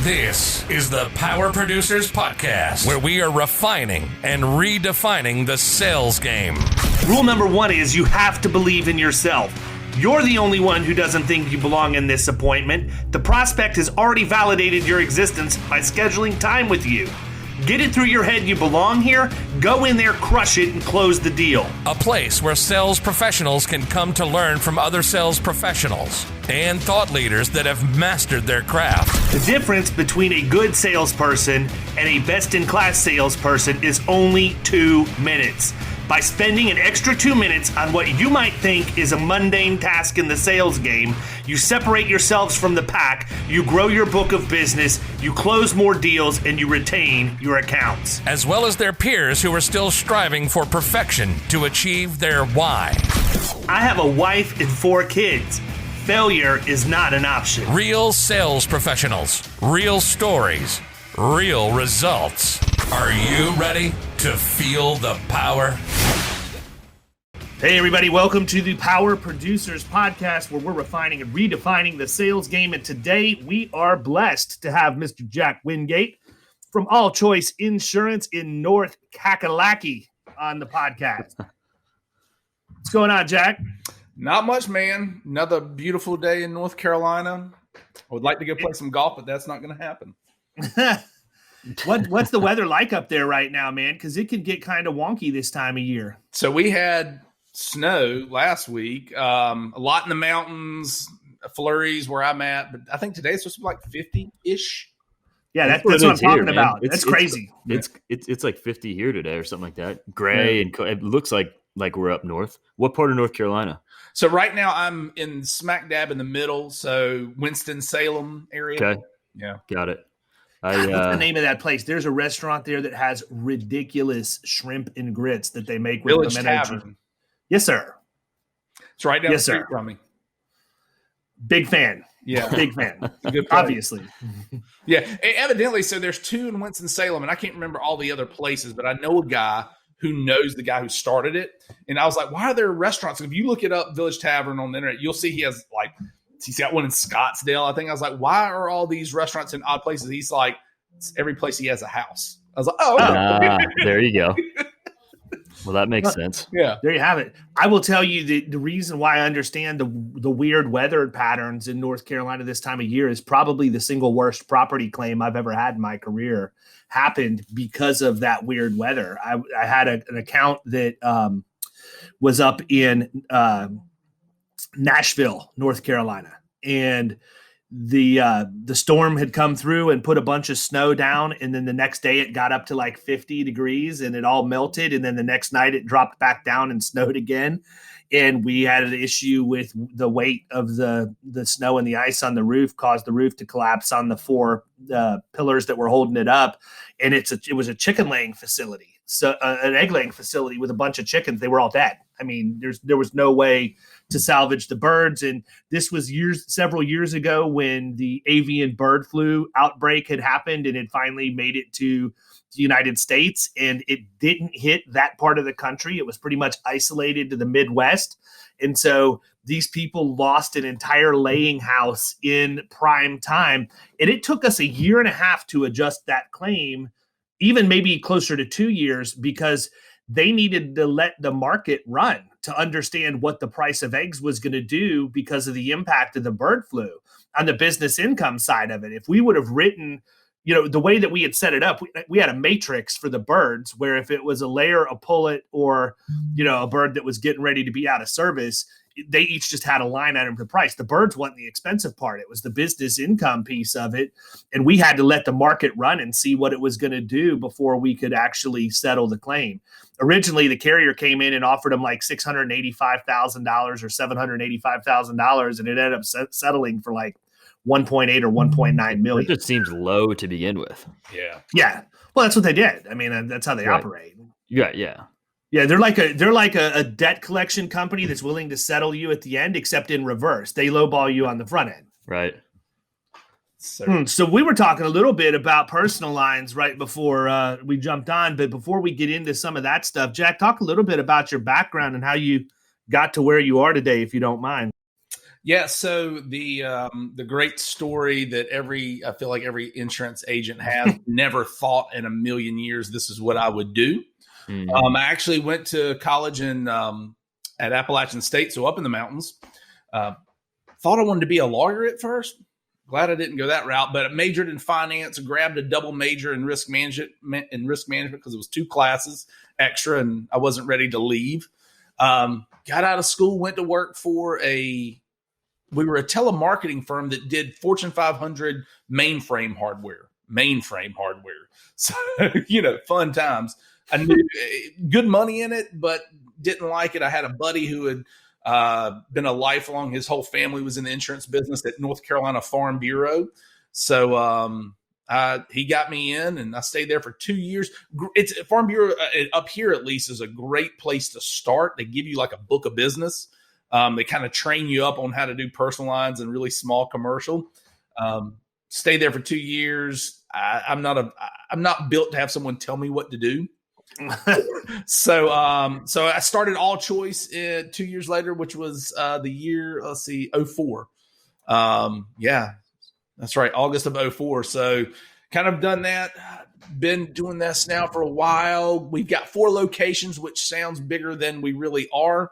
This is the Power Producers Podcast, where we are refining and redefining the sales game. Rule number one is you have to believe in yourself. You're the only one who doesn't think you belong in this appointment. The prospect has already validated your existence by scheduling time with you. Get it through your head you belong here, go in there, crush it, and close the deal. A place where sales professionals can come to learn from other sales professionals and thought leaders that have mastered their craft. The difference between a good salesperson and a best-in-class salesperson is only 2 minutes. By spending an extra 2 minutes on what you might think is a mundane task in the sales game, you separate yourselves from the pack, you grow your book of business, you close more deals, and you retain your accounts. As well as their peers who are still striving for perfection to achieve their why. I have a wife and 4 kids. Failure is not an option. Real sales professionals, real stories, real results. Are you ready to feel the power? Hey everybody, welcome to the Power Producers Podcast, where we're refining and redefining the sales game. And today we are blessed to have Mr. Jack Wingate from ALLCHOICE Insurance in North Kakalaki on the podcast. What's going on, Jack? Not much, man. Another beautiful day in North Carolina. I would like to go play some golf, but that's not going to happen. What's the weather like up there right now, man? Because it can get kind of wonky this time of year. So we had snow last week, a lot in the mountains, flurries where I'm at, but I think today's supposed to be like 50-ish. Yeah, that's what I'm talking about. That's crazy. It's like 50 here today or something like that. Gray and it looks like we're up north. What part of North Carolina? So right now I'm in smack dab in the middle, so Winston-Salem area. Okay. Yeah. Got it. What's the name of that place? There's a restaurant there that has ridiculous shrimp and grits that they make with Village pimento. Tavern. Yes, sir. It's right down the Yes, street sir. from me. Big fan. Yeah. Big fan. Good place. Obviously. Yeah. Evidently, so there's 2 in Winston-Salem, and I can't remember all the other places, but I know a guy who knows the guy who started it. And I was like, why are there restaurants? If you look it up, Village Tavern on the internet, you'll see he has he's got one in Scottsdale, I think. I was like, why are all these restaurants in odd places? He's like, it's every place he has a house. I was like, oh, okay. There you go. Well, that makes sense. Yeah. There you have it. I will tell you the reason why I understand the weird weather patterns in North Carolina this time of year is probably the single worst property claim I've ever had in my career happened because of that weird weather. I had an account that was up in Nashville, North Carolina, and the storm had come through and put a bunch of snow down, and then the next day it got up to like 50 degrees and it all melted, and then the next night it dropped back down and snowed again, and we had an issue with the weight of the snow and the ice on the roof caused the roof to collapse on the 4 pillars that were holding it up, and it was a chicken laying facility, so an egg laying facility with a bunch of chickens. They were all dead. I mean, there was no way to salvage the birds. And this was several years ago when the avian bird flu outbreak had happened and it finally made it to the United States. And it didn't hit that part of the country. It was pretty much isolated to the Midwest. And so these people lost an entire laying house in prime time. And it took us 1.5 years to adjust that claim, even maybe closer to 2 years, because they needed to let the market run to understand what the price of eggs was going to do because of the impact of the bird flu on the business income side of it. If we would have written, the way that we had set it up, we had a matrix for the birds where if it was a layer, a pullet, or, a bird that was getting ready to be out of service, they each just had a line item for price. The birds wasn't the expensive part. It was the business income piece of it. And we had to let the market run and see what it was going to do before we could actually settle the claim. Originally, the carrier came in and offered them like $685,000 or $785,000, and it ended up settling for like 1.8 or 1.9 million. It just seems low to begin with. Yeah. Yeah. Well, that's what they did. I mean, that's how they operate. Yeah. Yeah. Yeah, they're like a debt collection company that's willing to settle you at the end, except in reverse. They lowball you on the front end. Right. So we were talking a little bit about personal lines right before we jumped on, but before we get into some of that stuff, Jack, talk a little bit about your background and how you got to where you are today, if you don't mind. Yeah, so the great story that I feel like every insurance agent has, never thought in a million years this is what I would do. I actually went to college at Appalachian State, so up in the mountains. Thought I wanted to be a lawyer at first. Glad I didn't go that route, but I majored in finance, grabbed a double major in risk management because it was 2 classes extra, and I wasn't ready to leave. Got out of school, went to work for we were a telemarketing firm that did Fortune 500 mainframe hardware. So, fun times. I knew good money in it, but didn't like it. I had a buddy who had been a lifelong, his whole family was in the insurance business at North Carolina Farm Bureau. So he got me in, and I stayed there for 2 years. It's Farm Bureau up here, at least, is a great place to start. They give you like a book of business. They kind of train you up on how to do personal lines and really small commercial. Stayed there for 2 years. I'm not built to have someone tell me what to do. So I started ALLCHOICE 2 years later, which was the year, 04. Yeah, that's right. August of 04. So kind of done that. Been doing this now for a while. We've got 4 locations, which sounds bigger than we really are.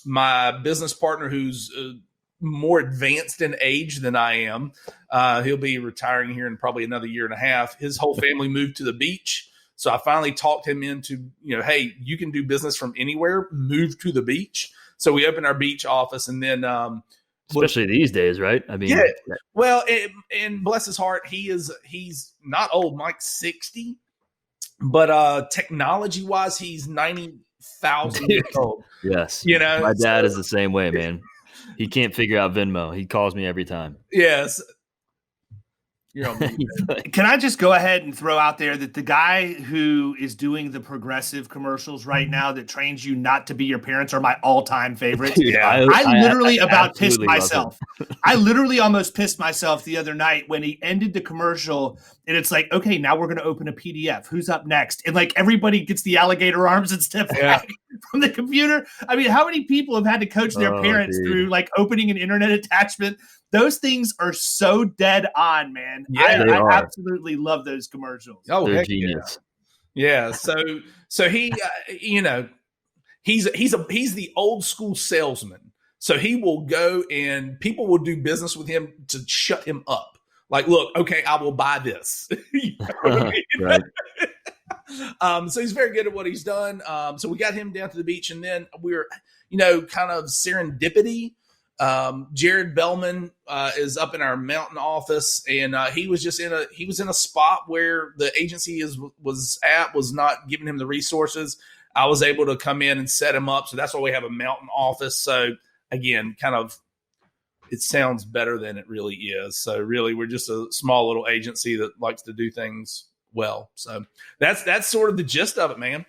My business partner, who's more advanced in age than I am, he'll be retiring here in probably another year and a half. His whole family moved to the beach. So I finally talked him into, hey, you can do business from anywhere, move to the beach. So we opened our beach office, and then especially these days, right? I mean, yeah. Well, and bless his heart, he's not old. Mike's 60, but technology wise, he's 90,000 years old. Yes, my dad is the same way, man. He can't figure out Venmo. He calls me every time. Yes. Can I just go ahead and throw out there that the guy who is doing the Progressive commercials right now that trains you not to be your parents are my all-time favorites. Yeah, I literally about pissed myself. I literally almost pissed myself the other night when he ended the commercial, and it's like, okay, now we're going to open a PDF. Who's up next? And like everybody gets the alligator arms and step back from the computer. I mean, how many people have had to coach their parents through like opening an internet attachment? Those things are so dead on, man. Yeah, I absolutely love those commercials. Oh, they're genius. Yeah. So he, he's the old school salesman. So he will go and people will do business with him to shut him up. Like, look, okay, I will buy this. Right. So he's very good at what he's done. So we got him down to the beach, and then we're, kind of serendipity. Jared Bellman is up in our mountain office, and he was in a spot where the agency was not giving him the resources. I was able to come in and set him up, so that's why we have a mountain office. So again, kind of, it sounds better than it really is. So really, we're just a small little agency that likes to do things well. So that's sort of the gist of it, man.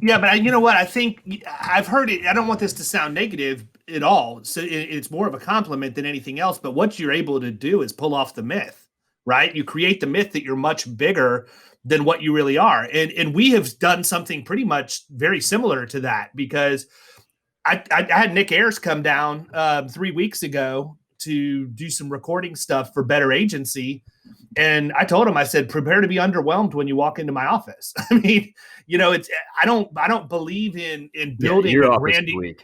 Yeah, but you know what? I think I've heard it. I don't want this to sound negative at all. So it's more of a compliment than anything else. But what you're able to do is pull off the myth, right? You create the myth that you're much bigger than what you really are. And we have done something pretty much very similar to that, because I had Nick Ayers come down 3 weeks ago to do some recording stuff for Better Agency. And I told him, I said, prepare to be underwhelmed when you walk into my office. I mean, I don't believe in building a branding.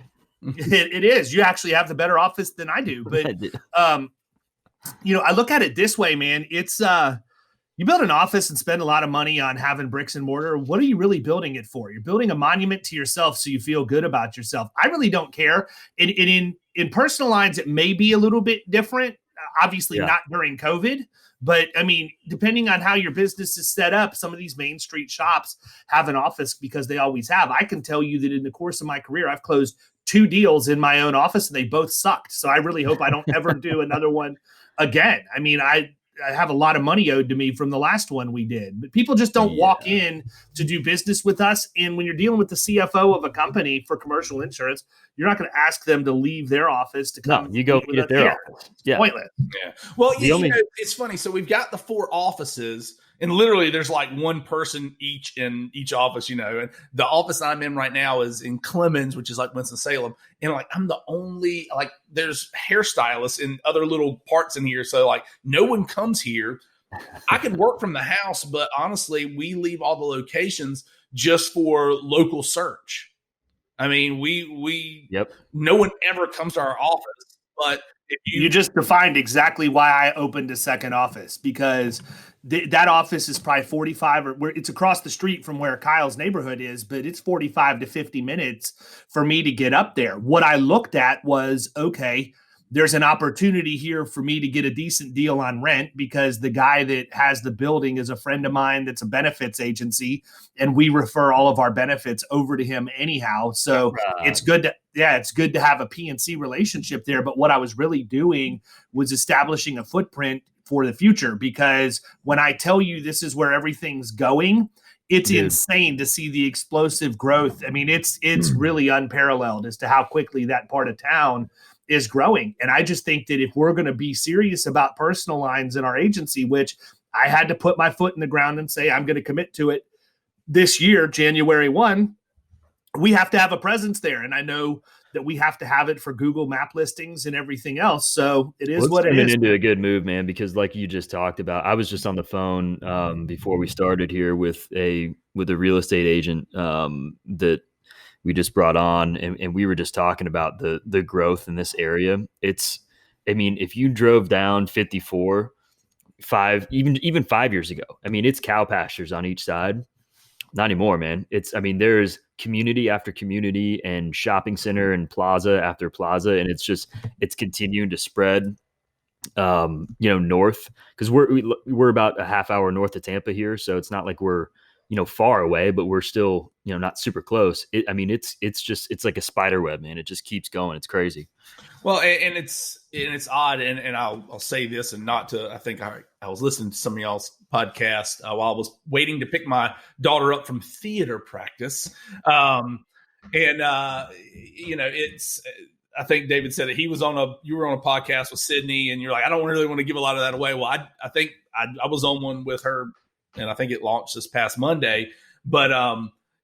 It is. You actually have the better office than I do. But, I look at it this way, man. It's you build an office and spend a lot of money on having bricks and mortar. What are you really building it for? You're building a monument to yourself so you feel good about yourself. I really don't care. In personal lines, it may be a little bit different. Obviously, not during COVID. But I mean, depending on how your business is set up, some of these Main Street shops have an office because they always have. I can tell you that in the course of my career, I've closed 2 deals in my own office and they both sucked. So I really hope I don't ever do another one again. I mean, I have a lot of money owed to me from the last one we did, but people just don't walk in to do business with us. And when you're dealing with the CFO of a company for commercial insurance, you're not going to ask them to leave their office to come. No, you go get their office. Yeah. Pointless. Yeah. Well, it's funny. So we've got the 4 offices, And literally there's like one person each in each office, you know, and the office I'm in right now is in Clemens, which is like Winston-Salem. And like, I'm the only, like, there's hairstylists in other little parts in here. So like no one comes here. I could work from the house, but honestly, we leave all the locations just for local search. I mean, no one ever comes to our office, but if you just defined exactly why I opened a second office, because that office is probably 45 or it's across the street from where Kyle's neighborhood is, but it's 45 to 50 minutes for me to get up there. What I looked at was, okay, there's an opportunity here for me to get a decent deal on rent because the guy that has the building is a friend of mine that's a benefits agency, and we refer all of our benefits over to him anyhow. So it's good to have a PNC relationship there. But what I was really doing was establishing a footprint for the future, because when I tell you this is where everything's going, it's insane to see the explosive growth. I mean, it's really unparalleled as to how quickly that part of town is growing. And I just think that if we're going to be serious about personal lines in our agency, which I had to put my foot in the ground and say, I'm going to commit to it this year, January 1, we have to have a presence there. And I know that we have to have it for Google map listings and everything else. So it is what it is. Into a good move, man, because like you just talked about, I was just on the phone before we started here with a real estate agent that we just brought on, and we were just talking about the growth in this area. If you drove down 54, even 5 years ago, I mean, it's cow pastures on each side. Not anymore, man. There's community after community and shopping center and plaza after plaza. And it's continuing to spread, north, because we're about a half hour north of Tampa here. So it's not like we're, far away, but we're still, not super close. It's like a spider web, man. It just keeps going. It's crazy. Well, and it's odd, and I'll say this, and not to, I think I was listening to some of y'all's podcast while I was waiting to pick my daughter up from theater practice. It's, I think David said that you were on a podcast with Sydney, and you're like, I don't really want to give a lot of that away. Well, I think I was on one with her, and I think it launched this past Monday. But,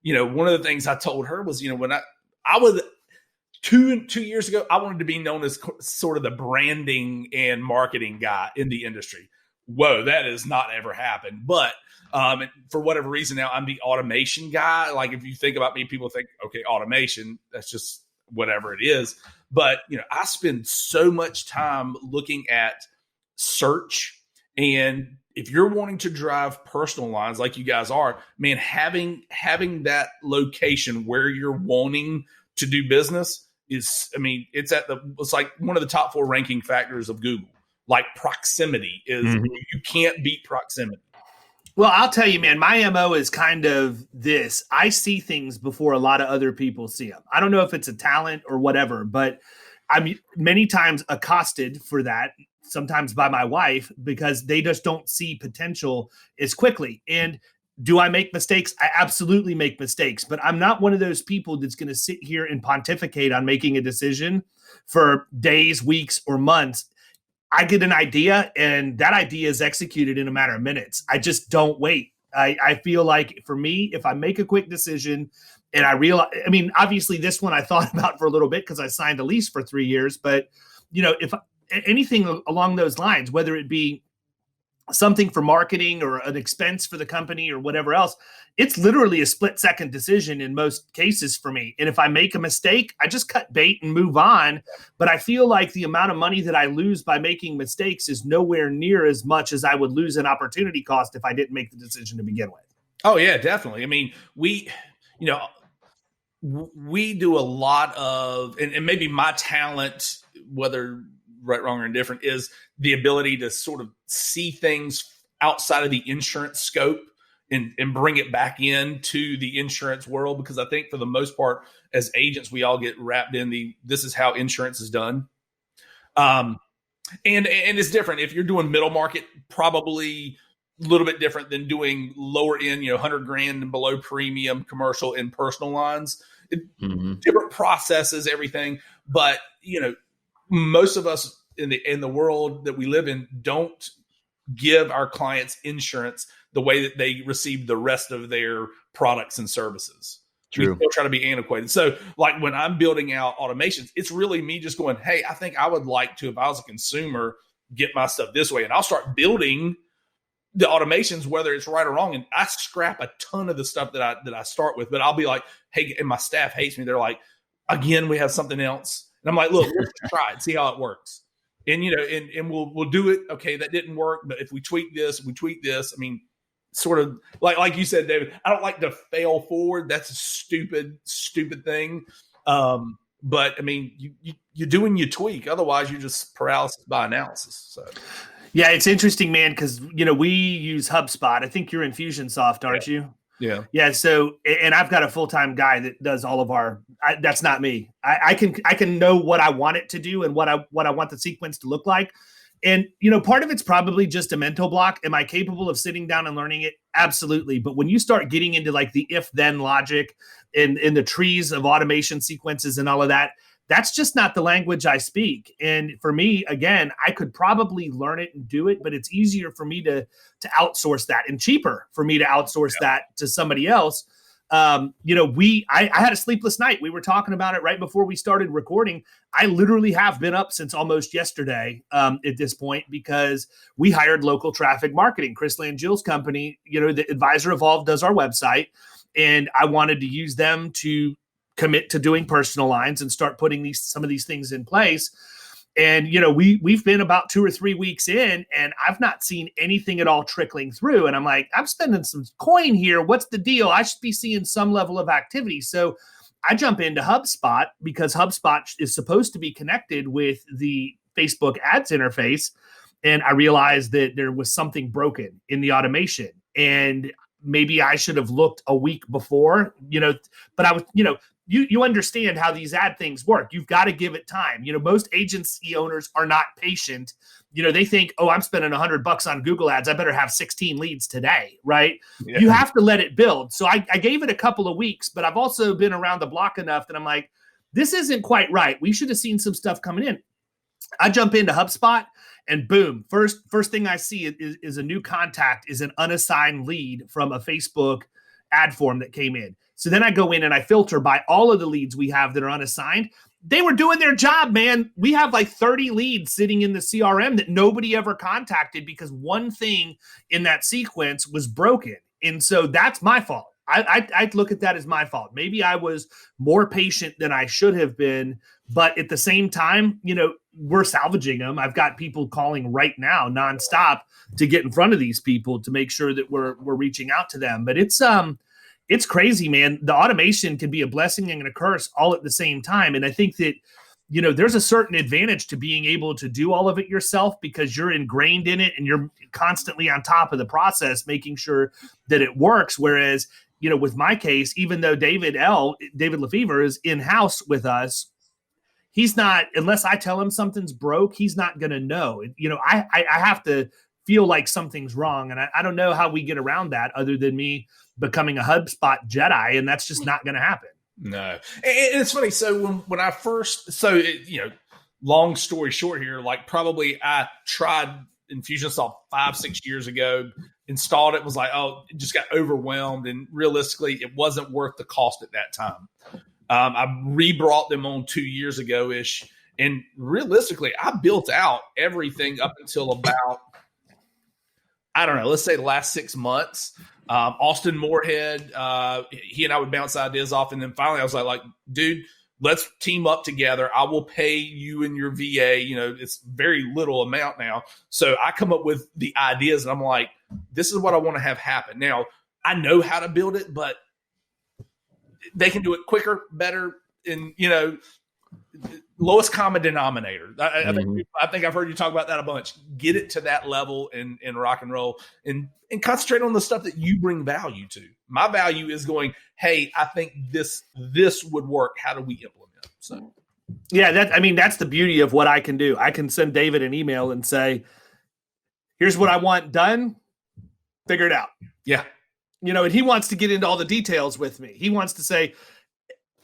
one of the things I told her was, when I was 2 years ago, I wanted to be known as sort of the branding and marketing guy in the industry. Whoa, that has not ever happened. But for whatever reason, now I'm the automation guy. Like, if you think about me, people think, okay, automation, that's just whatever it is. But, I spend so much time looking at search. And if you're wanting to drive personal lines like you guys are, man, having that location where you're wanting to do business it's like one of the top 4 ranking factors of Google. Like, proximity is, you can't beat proximity. Well, I'll tell you, man, my MO is kind of this. I see things before a lot of other people see them. I don't know if it's a talent or whatever, but I'm many times accosted for that, sometimes by my wife, because they just don't see potential as quickly. And do I make mistakes? I absolutely make mistakes, but I'm not one of those people that's going to sit here and pontificate on making a decision for days, weeks, or months. I get an idea, and that idea is executed in a matter of minutes. I just don't wait. I feel like, for me, if I make a quick decision and I realize, obviously this one I thought about for a little bit because I signed a lease for 3 years, but if anything along those lines, whether it be something for marketing or an expense for the company or whatever else, it's literally a split-second decision in most cases for me. And if I make a mistake, I just cut bait and move on. But I feel like the amount of money that I lose by making mistakes is nowhere near as much as I would lose in opportunity cost if I didn't make the decision to begin with. Oh, yeah, definitely. We do a lot of, and maybe my talent, whether right, wrong, or indifferent, is the ability to sort of see things outside of the insurance scope and bring it back into the insurance world. Because I think for the most part, as agents, we all get wrapped in this is how insurance is done. And it's different. If you're doing middle market, probably a little bit different than doing lower end, $100,000 and below premium commercial and personal lines. Different processes, everything. But, most of us in the world that we live in don't give our clients insurance the way that they receive the rest of their products and services. True. We still try to be antiquated. So like when I'm building out automations, it's really me just going, hey, I think I would like to, if I was a consumer, get my stuff this way. And I'll start building the automations, whether it's right or wrong. And I scrap a ton of the stuff that I start with, but I'll be like, hey, and my staff hates me. They're like, again, we have something else. And I'm like, look, let's try it, see how it works. And, you know, and we'll do it. Okay, that didn't work. But if we tweak this, I mean, sort of like you said, David, I don't like to fail forward. That's a stupid thing. But I mean, you do when you tweak. Otherwise, you're just paralysis by analysis. So. Yeah, it's interesting, man, because, you know, we use HubSpot. I think you're in Fusionsoft, aren't you? Yeah. Yeah. So, and I've got a full-time guy that does all of that's not me. I can know what I want it to do and what I want the sequence to look like. And, you know, part of it's probably just a mental block. Am I capable of sitting down and learning it? Absolutely. But when you start getting into like the if-then logic and in the trees of automation sequences and all of that, that's just not the language I speak. And for me, again, I could probably learn it and do it, but it's easier for me to outsource that and cheaper for me to outsource that to somebody else. You know, I had a sleepless night. We were talking about it right before we started recording. I literally have been up since almost yesterday at this point because we hired local traffic marketing. Chris Langill's company, you know, the Advisor Evolve does our website, and I wanted to use them to commit to doing personal lines and start putting some of these things in place. And, you know, we've been about 2 or 3 weeks in, and I've not seen anything at all trickling through. And I'm like, I'm spending some coin here. What's the deal? I should be seeing some level of activity. So I jump into HubSpot because HubSpot is supposed to be connected with the Facebook ads interface. And I realized that there was something broken in the automation. And maybe I should have looked a week before, you know, but I was, you know, you understand how these ad things work. You've got to give it time. You know, most agency owners are not patient. You know, they think, oh, I'm spending $100 on Google ads. I better have 16 leads today, right? Yeah. You have to let it build. So I gave it a couple of weeks, but I've also been around the block enough that I'm like, this isn't quite right. We should have seen some stuff coming in. I jump into HubSpot and boom, first thing I see is a new contact is an unassigned lead from a Facebook ad form that came in. So then I go in and I filter by all of the leads we have that are unassigned. They were doing their job, man. We have like 30 leads sitting in the CRM that nobody ever contacted because one thing in that sequence was broken. And so that's my fault. I look at that as my fault. Maybe I was more patient than I should have been, but at the same time, you know, we're salvaging them. I've got people calling right now nonstop to get in front of these people to make sure that we're reaching out to them. But it's crazy, man. The automation can be a blessing and a curse all at the same time. And I think that, you know, there's a certain advantage to being able to do all of it yourself because you're ingrained in it and you're constantly on top of the process, making sure that it works. Whereas, you know, with my case, even though David Lefevre is in-house with us, he's not, unless I tell him something's broke, he's not going to know. You know, I have to feel like something's wrong. And I don't know how we get around that other than me becoming a HubSpot Jedi, and that's just not going to happen. No. And it's funny. So when I first, you know, long story short here, like probably I tried Infusionsoft 5-6 years ago, installed it, was like, oh, it just got overwhelmed. And realistically, it wasn't worth the cost at that time. I re-brought them on 2 years ago-ish. And realistically, I built out everything up until about, I don't know, let's say the last 6 months. Austin Moorhead, he and I would bounce ideas off. And then finally I was like, dude, let's team up together. I will pay you and your VA. You know, it's very little amount now. So I come up with the ideas and I'm like, this is what I want to have happen. Now, I know how to build it, but they can do it quicker, better, and, you know, lowest common denominator. I think I've heard you talk about that a bunch. Get it to that level and rock and roll and concentrate on the stuff that you bring value to. My value is going, hey, I think this would work. How do we implement? So, yeah, that's the beauty of what I can do. I can send David an email and say, here's what I want done. Figure it out. Yeah. You know, and he wants to get into all the details with me. He wants to say,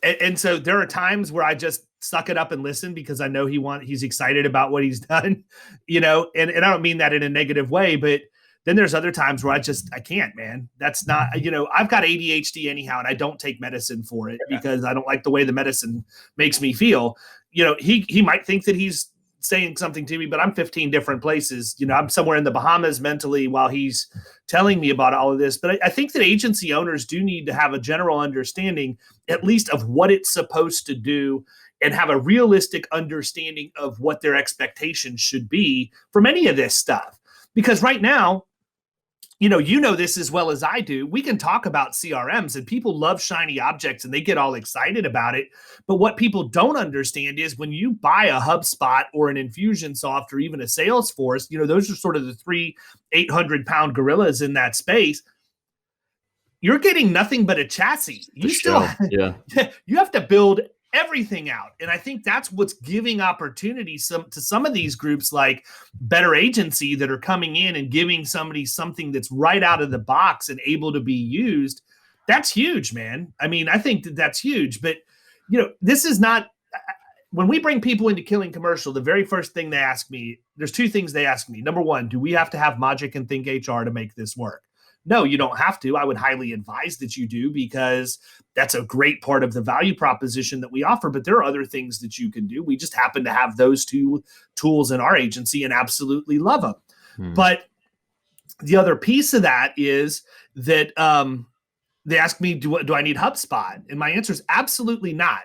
and so there are times where I just suck it up and listen because I know he's excited about what he's done, you know, and I don't mean that in a negative way, but Then there's other times where I can't, man. That's not, I've got ADHD anyhow, and I don't take medicine for it because I don't like the way the medicine makes me feel. He might think that he's saying something to me, but I'm 15 different places. I'm somewhere in the Bahamas mentally while he's telling me about all of this. But I think that agency owners do need to have a general understanding, at least of what it's supposed to do, and have a realistic understanding of what their expectations should be from any of this stuff. Because right now, this as well as I do. We can talk about CRMs and people love shiny objects and they get all excited about it. But what people don't understand is when you buy a HubSpot or an Infusionsoft or even a Salesforce, those are sort of the 3 800-pound gorillas in that space. You're getting nothing but a chassis. You have to build everything out. And I think that's what's giving opportunity to some of these groups like Better Agency that are coming in and giving somebody something that's right out of the box and able to be used. That's huge, man. I mean, I think that's huge. But, this is not – when we bring people into Killing Commercial, the very first thing they ask me – there's 2 things they ask me. Number one, do we have to have Magic and Think HR to make this work? No, you don't have to. I would highly advise that you do because that's a great part of the value proposition that we offer. But there are other things that you can do. We just happen to have those 2 tools in our agency and absolutely love them. But the other piece of that is that they ask me, do I need HubSpot? And my answer is absolutely not.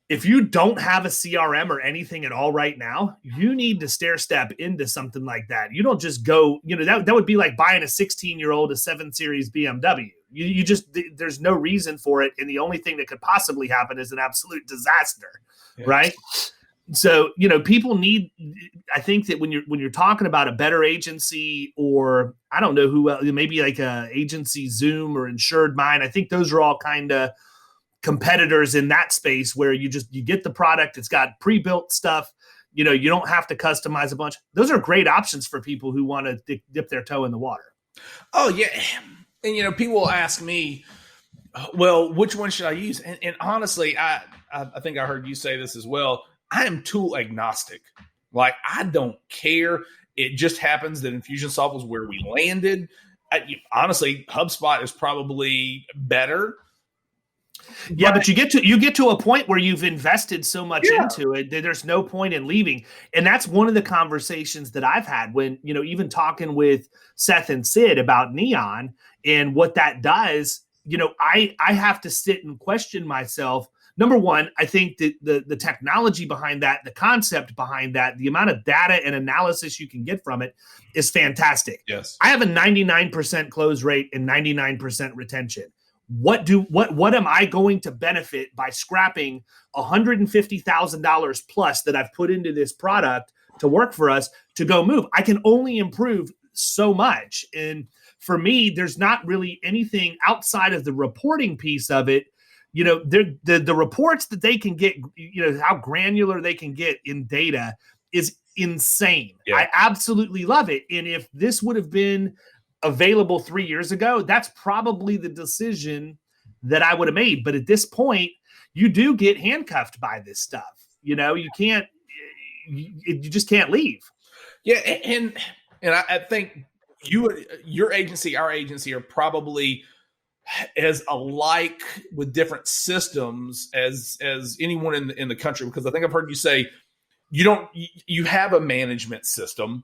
If you don't have a CRM or anything at all right now, you need to stair step into something like that. You don't just go, that would be like buying a 16-year-old a 7 Series BMW. You just, there's no reason for it. And the only thing that could possibly happen is an absolute disaster. Yeah. Right. So, people need, I think that when you're talking about a Better Agency or I don't know who else, maybe like a Agency Zoom or Insured Mind, I think those are all kind of competitors in that space where you get the product. It's got pre-built stuff. You don't have to customize a bunch. Those are great options for people who want to dip their toe in the water. Oh yeah. And, people will ask me, well, which one should I use? And honestly, I think I heard you say this as well. I am tool agnostic. Like I don't care. It just happens that Infusionsoft was where we landed. Honestly, HubSpot is probably better. Yeah, but you get to a point where you've invested so much into it that there's no point in leaving. And that's one of the conversations that I've had when, even talking with Seth and Sid about Neon and what that does, I have to sit and question myself. Number one, I think that the technology behind that, the concept behind that, the amount of data and analysis you can get from it is fantastic. Yes. I have a 99% close rate and 99% retention. What am I going to benefit by scrapping $150,000 plus that I've put into this product to work for us to go move? I can only improve so much. And for me, there's not really anything outside of the reporting piece of it. The reports that they can get, how granular they can get in data is insane. Yeah. I absolutely love it. And if this would have been available 3 years ago, that's probably the decision that I would have made. But at this point, you do get handcuffed by this stuff. You just can't leave. Yeah. And I think your agency, our agency are probably as alike with different systems as anyone in the country, because I think I've heard you say you have a management system.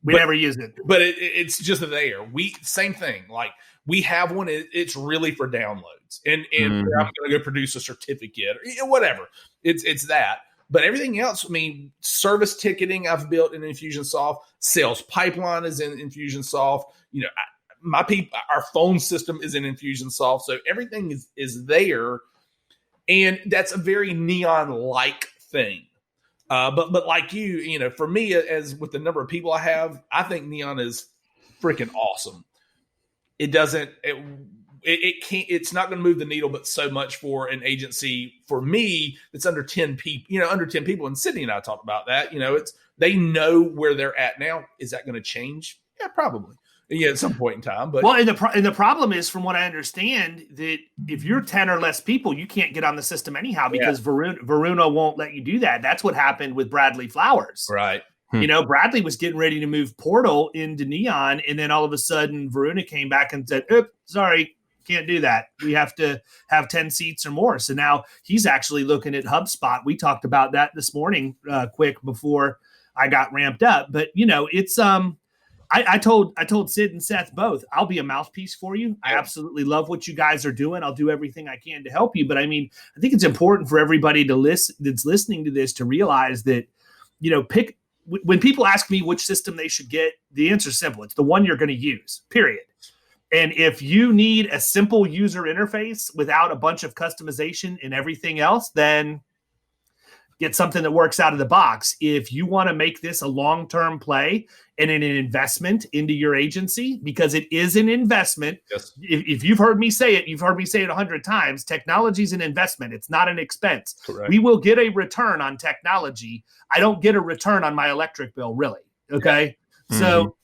We never use it, but it's just there. Same thing. Like we have one. It's really for downloads, and I'm going to go produce a certificate or whatever. It's that. But everything else, service ticketing I've built in Infusionsoft. Sales pipeline is in Infusionsoft. My people, our phone system is in Infusionsoft. So everything is there, and that's a very Neon-like thing. But like you, for me, as with the number of people I have, I think Neon is freaking awesome. It doesn't, it can't, it's not going to move the needle, but so much for an agency for me, it's under 10 people, under 10 people. And Sydney and I talked about that, they know where they're at now. Is that going to change? Yeah, probably. Yeah, at some point in time. But and the problem is, from what I understand, that if you're 10 or less people, you can't get on the system anyhow because Varuna won't let you do that. That's what happened with Bradley Flowers. Right. You know, Bradley was getting ready to move Portal into Neon, and then all of a sudden Varuna came back and said, oops, sorry, can't do that. We have to have 10 seats or more. So now he's actually looking at HubSpot. We talked about that this morning, quick before I got ramped up. But, you know, it's I told Sid and Seth both, I'll be a mouthpiece for you. I absolutely love what you guys are doing. I'll do everything I can to help you. But I mean, I think it's important for everybody that's listening to this to realize that, you know, when people ask me which system they should get, the answer is simple. It's the one you're going to use, period. And if you need a simple user interface without a bunch of customization and everything else, then get something that works out of the box. If you want to make this a long-term play and an investment into your agency, because it is an investment. Yes. If you've heard me say it, you've heard me say it 100 times. Technology is an investment. It's not an expense. Correct. We will get a return on technology. I don't get a return on my electric bill, really. Okay. Yeah. So,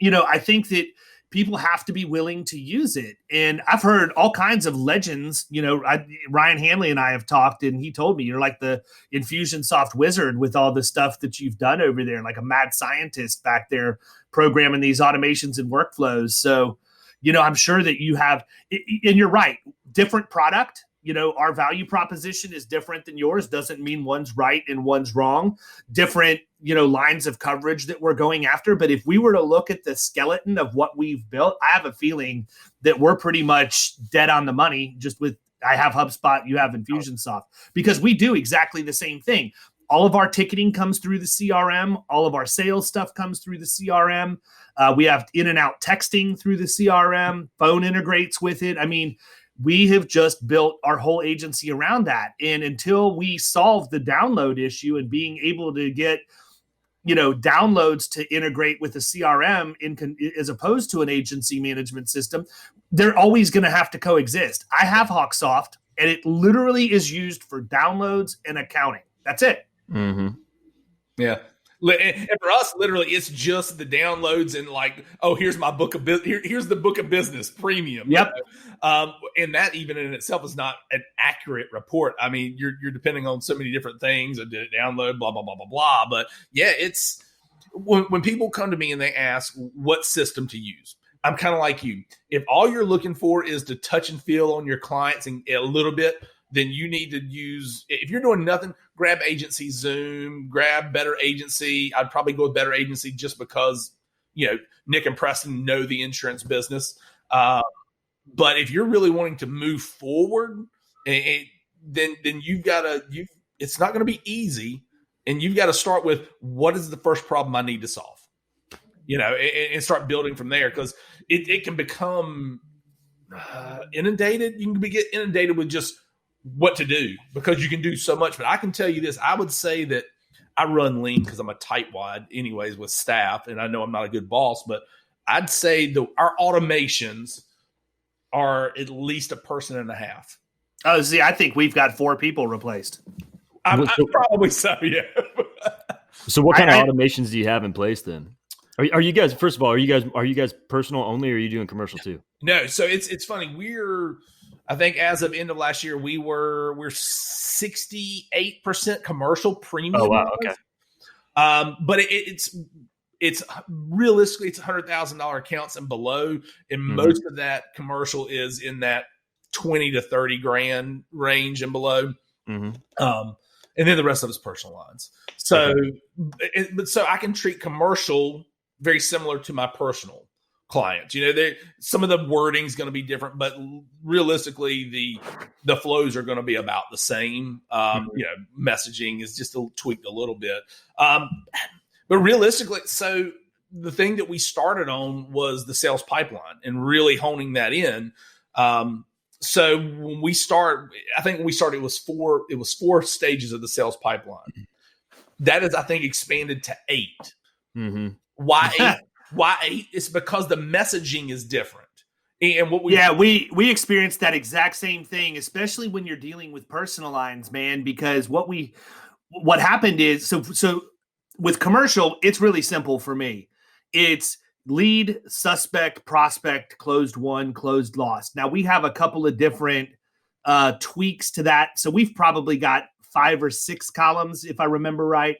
you know, I think that people have to be willing to use it. And I've heard all kinds of legends. You know, Ryan Hanley and I have talked, and he told me you're like the Infusionsoft wizard with all the stuff that you've done over there, like a mad scientist back there programming these automations and workflows. So, you know, I'm sure that you have, and you're right, different product. You know, our value proposition is different than yours. Doesn't mean one's right and one's wrong. Different, you know, lines of coverage that we're going after. But if we were to look at the skeleton of what we've built, I have a feeling that we're pretty much dead on the money. Just with, I have HubSpot, you have Infusionsoft, because we do exactly the same thing. All of our ticketing comes through the CRM. All of our sales stuff comes through the CRM. We have in and out texting through the CRM. Phone integrates with it. I mean, we have just built our whole agency around that. And until we solve the download issue and being able to get, you know, downloads to integrate with a CRM as opposed to an agency management system, they're always going to have to coexist. I have HawkSoft, and it literally is used for downloads and accounting. That's it. Mm-hmm. Yeah. And for us, literally, it's just the downloads and like, oh, here's my book of business. Here's the book of business premium. Yep. And that even in itself is not an accurate report. I mean, you're depending on so many different things. Did it download? Blah blah blah blah blah. But yeah, it's when people come to me and they ask what system to use, I'm kind of like you. If all you're looking for is to touch and feel on your clients and a little bit, then you need to use, if you're doing nothing, grab Agency Zoom, grab Better Agency. I'd probably go with Better Agency just because, you know, Nick and Preston know the insurance business. But if you're really wanting to move forward, then you've got to, it's not going to be easy. And you've got to start with, what is the first problem I need to solve? You know, and start building from there, because it can become inundated. You can get inundated with just what to do because you can do so much. But I can tell you this, I would say that I run lean because I'm a tightwad anyways with staff, and I know I'm not a good boss, but I'd say our automations are at least a person and a half. Oh, see, I think we've got 4 people replaced. I'm probably so, yeah. So what kind of automations do you have in place then? Are you guys, first of all, are you guys personal only, or are you doing commercial too? No, so it's funny. I think as of end of last year, we're 68% commercial premium. Oh wow, okay. But it's realistically it's $100,000 accounts and below, and most of that commercial is in that 20 to 30 grand range and below. Mm-hmm. And then the rest of it's personal lines. So, so I can treat commercial very similar to my personal clients. You know, some of the wording is going to be different, but realistically, the flows are going to be about the same. You know, messaging is just tweaked a little bit. But realistically, so the thing that we started on was the sales pipeline and really honing that in. So when we started, it was 4 stages of the sales pipeline. That is, I think, expanded to 8. Mm-hmm. Why 8? Why 8? It's because the messaging is different. And we experienced that exact same thing, especially when you're dealing with personal lines, man, because what happened is, so with commercial, it's really simple for me. It's lead, suspect, prospect, closed won, closed lost. Now we have a couple of different tweaks to that. So we've probably got 5 or 6 columns, if I remember right.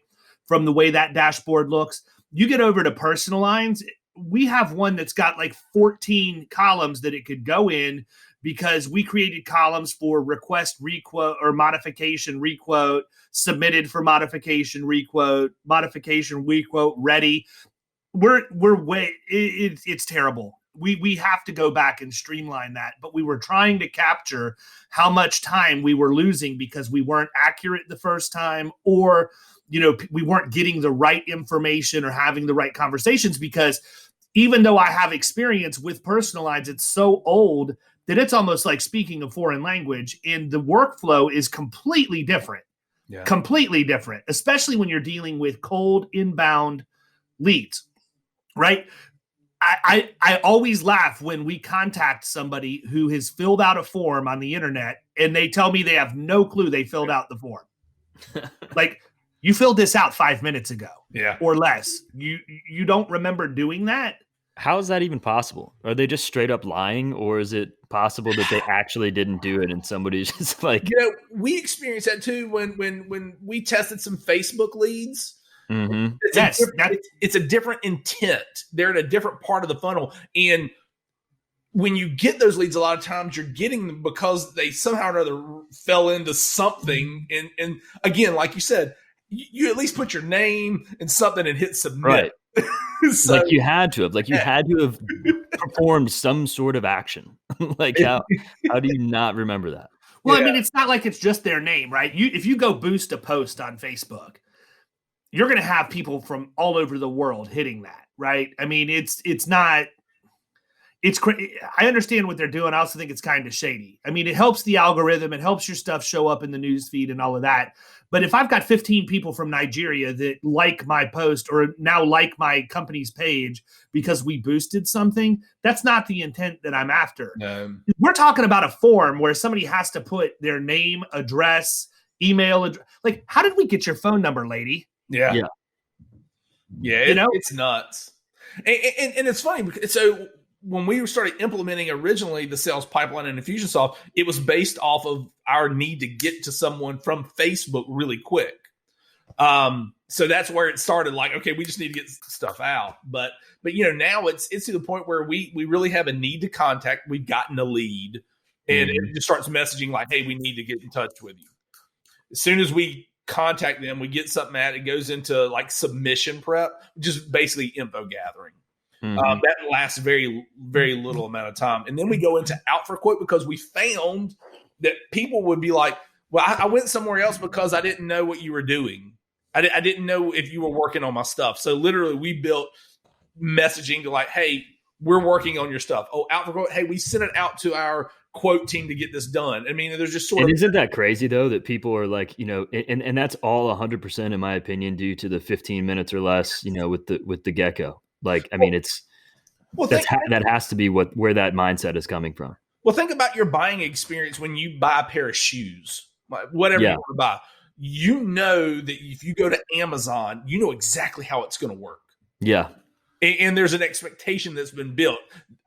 from the way that dashboard looks. You get over to personal lines, we have one that's got like 14 columns that it could go in, because we created columns for request requote or modification requote, submitted for modification requote, ready. It's terrible. We have to go back and streamline that, but we were trying to capture how much time we were losing because we weren't accurate the first time, or, we weren't getting the right information or having the right conversations, because even though I have experience with personal lines, it's so old that it's almost like speaking a foreign language, and the workflow is completely different. Yeah. Completely different, especially when you're dealing with cold inbound leads, right? I always laugh when we contact somebody who has filled out a form on the internet and they tell me they have no clue they filled out the form. Like, you filled this out 5 minutes ago, or less. You don't remember doing that? How is that even possible? Are they just straight up lying, or is it possible that they actually didn't do it and somebody's just like... we experienced that too when we tested some Facebook leads. Mm-hmm. It's a different intent. They're in a different part of the funnel. And when you get those leads, a lot of times you're getting them because they somehow or other fell into something. And again, like you said, you at least put your name and something and hit submit. Right. So, you had to have performed some sort of action. Like, how do you not remember that? Well, I mean, it's not like it's just their name, right? If you go boost a post on Facebook, you're going to have people from all over the world hitting that, right? I mean, I understand what they're doing. I also think it's kind of shady. I mean, it helps the algorithm. It helps your stuff show up in the news feed and all of that. But if I've got 15 people from Nigeria that like my post or now like my company's page because we boosted something, that's not the intent that I'm after. No. We're talking about a form where somebody has to put their name, address, email address. Like, how did we get your phone number, lady? Yeah. It's nuts. And it's funny because so when we started implementing originally the sales pipeline in Infusionsoft, it was based off of our need to get to someone from Facebook really quick. So that's where it started. Like, okay, we just need to get stuff out. But now it's to the point where we really have a need to contact. We've gotten a lead, and it just starts messaging like, hey, we need to get in touch with you. As soon as we contact them, we get something out. It goes into like submission prep, just basically info gathering. That lasts very, very little amount of time. And then we go into out for quote because we found that people would be like, well, I went somewhere else because I didn't know what you were doing. I didn't know if you were working on my stuff. So literally we built messaging to like, hey, we're working on your stuff. Oh, out for quote. Hey, we sent it out to our quote team to get this done. I mean, there's just sort of... Isn't that crazy though, that people are like, and that's all 100% in my opinion, due to the 15 minutes or less, with the gecko. Like, I mean, that has to be where that mindset is coming from. Well, think about your buying experience when you buy a pair of shoes, whatever you want to buy. You know that if you go to Amazon, you know exactly how it's going to work. Yeah. And there's an expectation that's been built.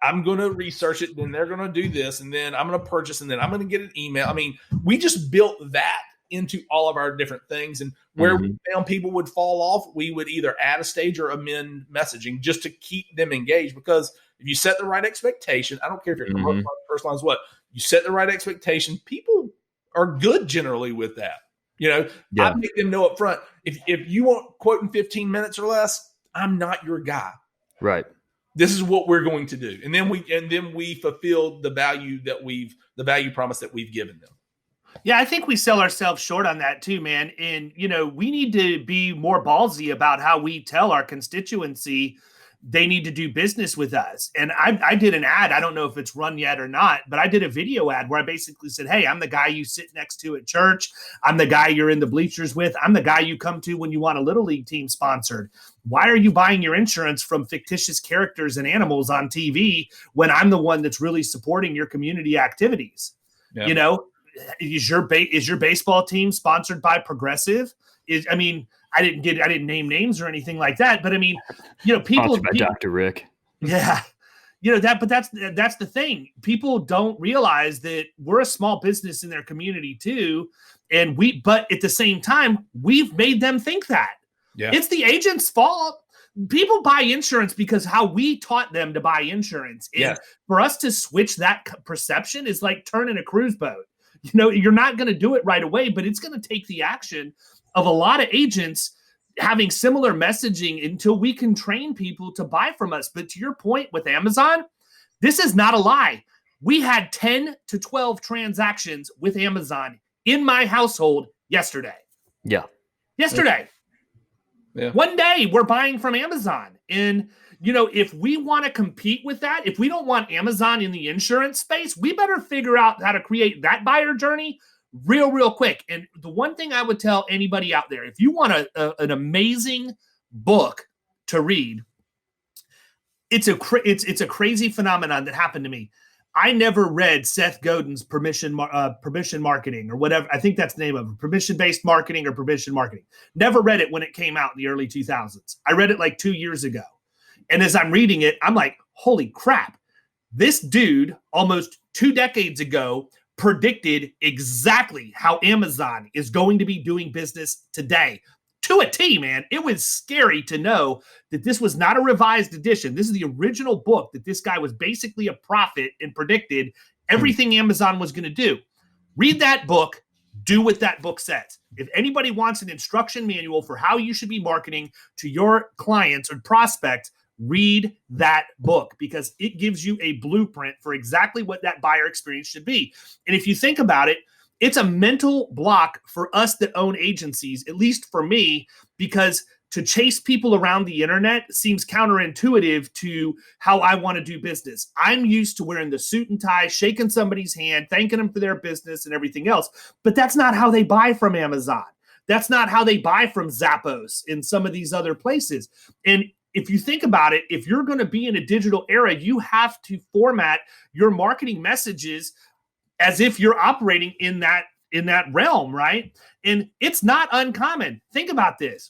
I'm going to research it, then they're going to do this, and then I'm going to purchase, and then I'm going to get an email. I mean, we just built that into all of our different things. And where we found people would fall off, we would either add a stage or amend messaging just to keep them engaged. Because if you set the right expectation, I don't care if you're commercial, personalized, what, you set the right expectation, people are good generally with that. I make them know up front, if you want quote in 15 minutes or less, I'm not your guy. Right. This is what we're going to do. And then we fulfill the value promise that we've given them. Yeah, I think we sell ourselves short on that too, man. And, we need to be more ballsy about how we tell our constituency they need to do business with us. And I did an ad. I don't know if it's run yet or not, but I did a video ad where I basically said, hey, I'm the guy you sit next to at church. I'm the guy you're in the bleachers with. I'm the guy you come to when you want a Little League team sponsored. Why are you buying your insurance from fictitious characters and animals on TV when I'm the one that's really supporting your community activities? Yeah. Is your baseball team sponsored by Progressive? I didn't name names or anything like that, but I mean, people sponsored by Dr. Rick. Yeah. But that's the thing. People don't realize that we're a small business in their community too. But at the same time, we've made them think that. Yeah. It's the agent's fault. People buy insurance because how we taught them to buy insurance. And for us to switch that perception is like turning a cruise boat. You're not going to do it right away, but it's going to take the action of a lot of agents having similar messaging until we can train people to buy from us. But to your point with Amazon, this is not a lie. We had 10 to 12 transactions with Amazon in my household yesterday. Yeah. Yesterday. Yeah. One day we're buying from Amazon. And, if we want to compete with that, if we don't want Amazon in the insurance space, we better figure out how to create that buyer journey real quick. And the one thing I would tell anybody out there, if you want an amazing book to read, it's a crazy phenomenon that happened to me. I never read Seth Godin's permission marketing or whatever. I think that's the name of it. Permission-based marketing or permission marketing. Never read it when it came out in the early 2000s. I read it like 2 years ago. And as I'm reading it, I'm like, holy crap. This dude almost 2 decades ago predicted exactly how Amazon is going to be doing business today. To a T, man. It was scary to know that this was not a revised edition. This is the original book that this guy was basically a prophet and predicted everything Amazon was going to do. Read that book. Do what that book says. If anybody wants an instruction manual for how you should be marketing to your clients or prospects, read that book because it gives you a blueprint for exactly what that buyer experience should be. And if you think about it, it's a mental block for us that own agencies, at least for me, because to chase people around the internet seems counterintuitive to how I want to do business. I'm used to wearing the suit and tie, shaking somebody's hand, thanking them for their business and everything else. But that's not how they buy from Amazon. That's not how they buy from Zappos and some of these other places. And if you think about it, if you're going to be in a digital era, you have to format your marketing messages as if you're operating in that realm, right? And it's not uncommon. Think about this.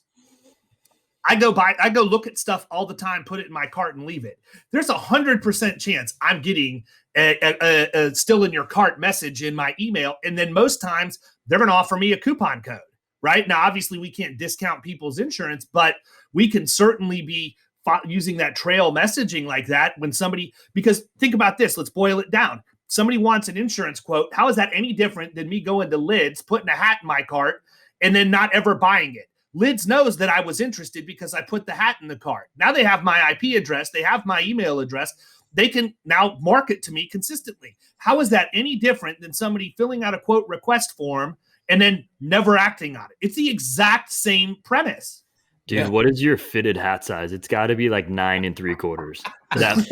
I go look at stuff all the time, put it in my cart and leave it. There's 100% chance I'm getting a still in your cart message in my email. And then most times they're going to offer me a coupon code, right? Now, obviously we can't discount people's insurance, but we can certainly be using that trail messaging like that when somebody, because think about this, let's boil it down. Somebody wants an insurance quote. How is that any different than me going to Lids, putting a hat in my cart, and then not ever buying it? Lids knows that I was interested because I put the hat in the cart. Now they have my IP address. They have my email address. They can now market to me consistently. How is that any different than somebody filling out a quote request form and then never acting on it? It's the exact same premise. Dude, What is your fitted hat size? It's got to be like 9 3/4.